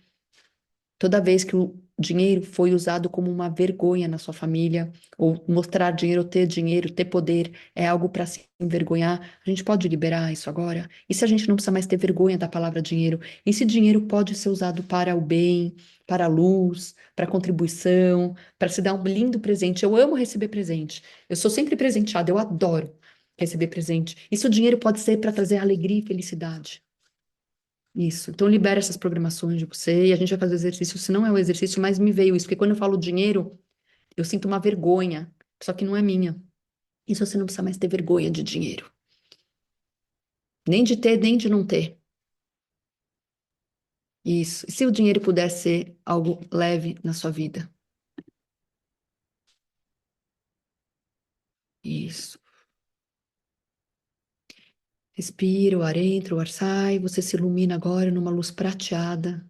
toda vez que o dinheiro foi usado como uma vergonha na sua família, ou mostrar dinheiro, ter poder, é algo para se envergonhar, a gente pode liberar isso agora? E se a gente não precisa mais ter vergonha da palavra dinheiro? E se dinheiro pode ser usado para o bem, para a luz, para a contribuição, para se dar um lindo presente? Eu amo receber presente. Eu sou sempre presenteada, eu adoro receber presente. E se o dinheiro pode ser para trazer alegria e felicidade? Isso. Então, libera essas programações de você e a gente vai fazer o exercício. Se não é o exercício, mas me veio isso, porque quando eu falo dinheiro, eu sinto uma vergonha, só que não é minha. Isso você não precisa mais ter vergonha de dinheiro. Nem de ter, nem de não ter. Isso. E se o dinheiro pudesse ser algo leve na sua vida? Isso. Respira, o ar entra, o ar sai. Você se ilumina agora numa luz prateada.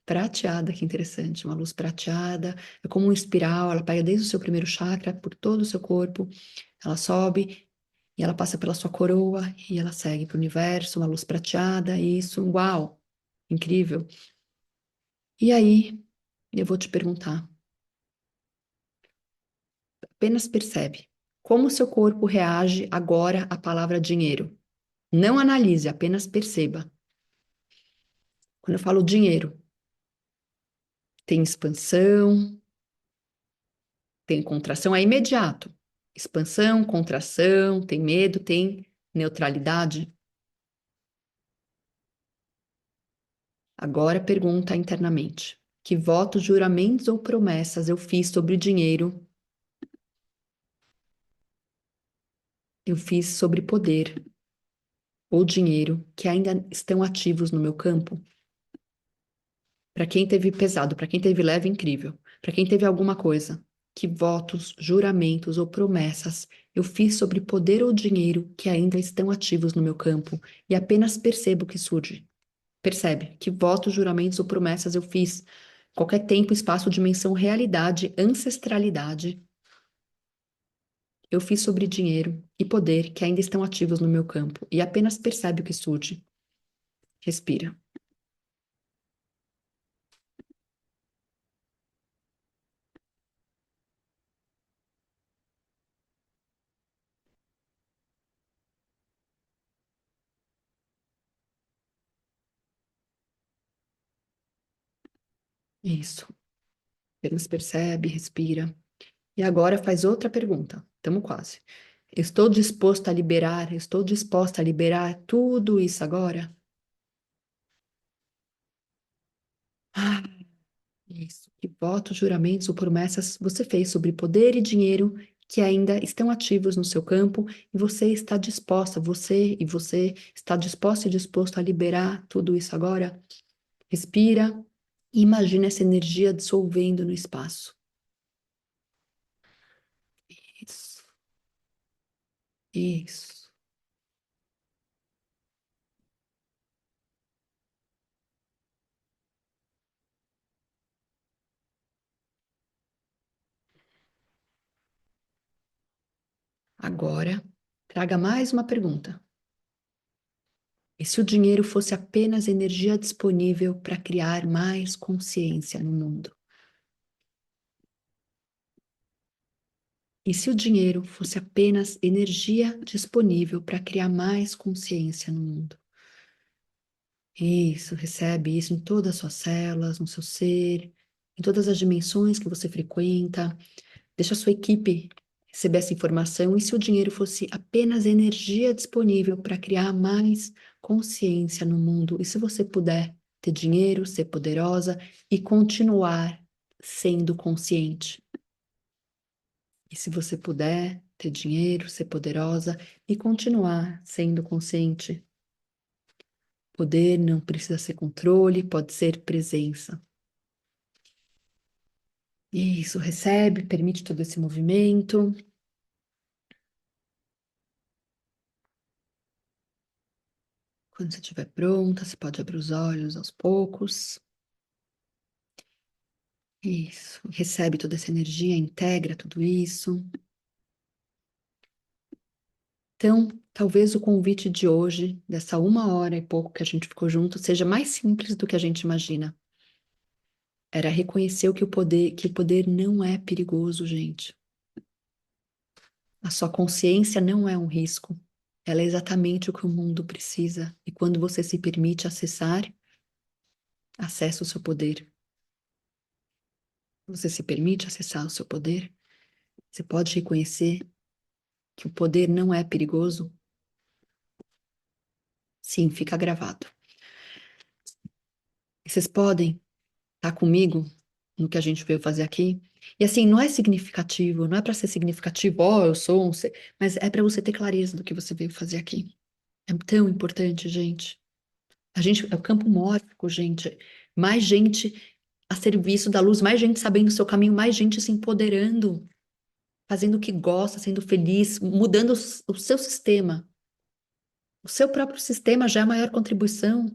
Prateada, que interessante. Uma luz prateada. É como uma espiral. Ela pega desde o seu primeiro chakra, por todo o seu corpo. Ela sobe e ela passa pela sua coroa e ela segue para o universo. Uma luz prateada. Isso, uau! Incrível. E aí, eu vou te perguntar. Apenas percebe. Como o seu corpo reage agora à palavra dinheiro? Não analise, apenas perceba. Quando eu falo dinheiro, tem expansão, tem contração, é imediato. Expansão, contração, tem medo, tem neutralidade. Agora pergunta internamente: que votos, juramentos ou promessas eu fiz sobre o dinheiro? Eu fiz sobre poder ou dinheiro que ainda estão ativos no meu campo? Para quem teve pesado, para quem teve leve, incrível. Para quem teve alguma coisa, que votos, juramentos ou promessas eu fiz sobre poder ou dinheiro que ainda estão ativos no meu campo e apenas percebo o que surge. Percebe? Que votos, juramentos ou promessas eu fiz. Qualquer tempo, espaço, dimensão, realidade, ancestralidade. Eu fiz sobre dinheiro e poder que ainda estão ativos no meu campo e apenas percebe o que surge. Respira. Isso. Apenas percebe, respira. E agora faz outra pergunta. Estamos quase. Estou disposta a liberar tudo isso agora? Ah, isso. Que votos, juramentos ou promessas você fez sobre poder e dinheiro que ainda estão ativos no seu campo e você está disposta e disposto a liberar tudo isso agora? Respira e imagina essa energia dissolvendo no espaço. Isso, isso. Agora, traga mais uma pergunta. E se o dinheiro fosse apenas energia disponível para criar mais consciência no mundo? E se o dinheiro fosse apenas energia disponível para criar mais consciência no mundo? Isso, recebe isso em todas as suas células, no seu ser, em todas as dimensões que você frequenta. Deixa a sua equipe receber essa informação. E se o dinheiro fosse apenas energia disponível para criar mais consciência no mundo? E se você puder ter dinheiro, ser poderosa e continuar sendo consciente? E se você puder ter dinheiro, ser poderosa e continuar sendo consciente? Poder não precisa ser controle, pode ser presença. Isso, recebe, permite todo esse movimento. Quando você estiver pronta, você pode abrir os olhos aos poucos. Isso, recebe toda essa energia, integra tudo isso. Então, talvez o convite de hoje, dessa 1 hora e pouco que a gente ficou junto, seja mais simples do que a gente imagina. Era reconhecer que o poder não é perigoso, gente. A sua consciência não é um risco. Ela é exatamente o que o mundo precisa. E quando você se permite acessar, acessa o seu poder. Você se permite acessar o seu poder, você pode reconhecer que o poder não é perigoso. Sim, fica gravado. E vocês podem estar comigo no que a gente veio fazer aqui. E assim, não é significativo, não é para ser significativo, ó, eu sou um ser, mas é para você ter clareza do que você veio fazer aqui. É tão importante, gente. A gente é o campo mórfico, gente. Mais gente a serviço da luz, mais gente sabendo o seu caminho, mais gente se empoderando, fazendo o que gosta, sendo feliz, mudando o seu sistema. O seu próprio sistema já é a maior contribuição.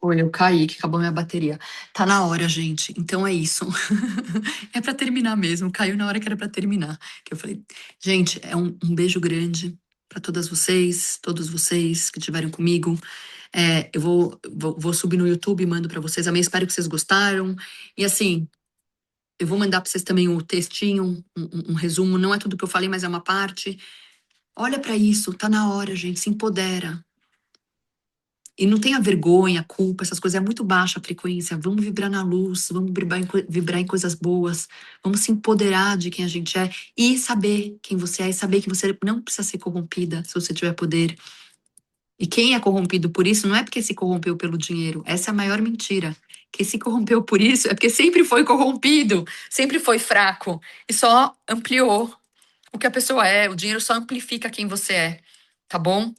Oi, eu caí, que acabou minha bateria. Tá na hora, gente. Então é isso. É pra terminar mesmo. Caiu na hora que era pra terminar. Que eu falei, gente, é um beijo grande pra todas vocês, todos vocês que estiveram comigo. Eu vou subir no YouTube e mando pra vocês. Também espero que vocês gostaram. E assim, eu vou mandar pra vocês também o textinho, um resumo. Não é tudo que eu falei, mas é uma parte. Olha pra isso, tá na hora, gente. Se empodera. E não tenha vergonha, culpa, essas coisas. É muito baixa a frequência. Vamos vibrar na luz, vamos vibrar em coisas boas, vamos se empoderar de quem a gente é e saber quem você é e saber que você não precisa ser corrompida se você tiver poder. E quem é corrompido por isso não é porque se corrompeu pelo dinheiro. Essa é a maior mentira. Quem se corrompeu por isso é porque sempre foi corrompido, sempre foi fraco e só ampliou o que a pessoa é. O dinheiro só amplifica quem você é, tá bom?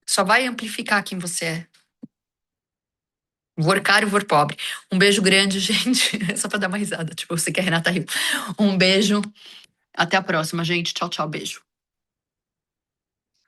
Só vai amplificar quem você é. Vor caro, vor pobre. Um beijo grande, gente. Só pra dar uma risada. Tipo, você que a Renata riu. Um beijo. Até a próxima, gente. Tchau, tchau. Beijo.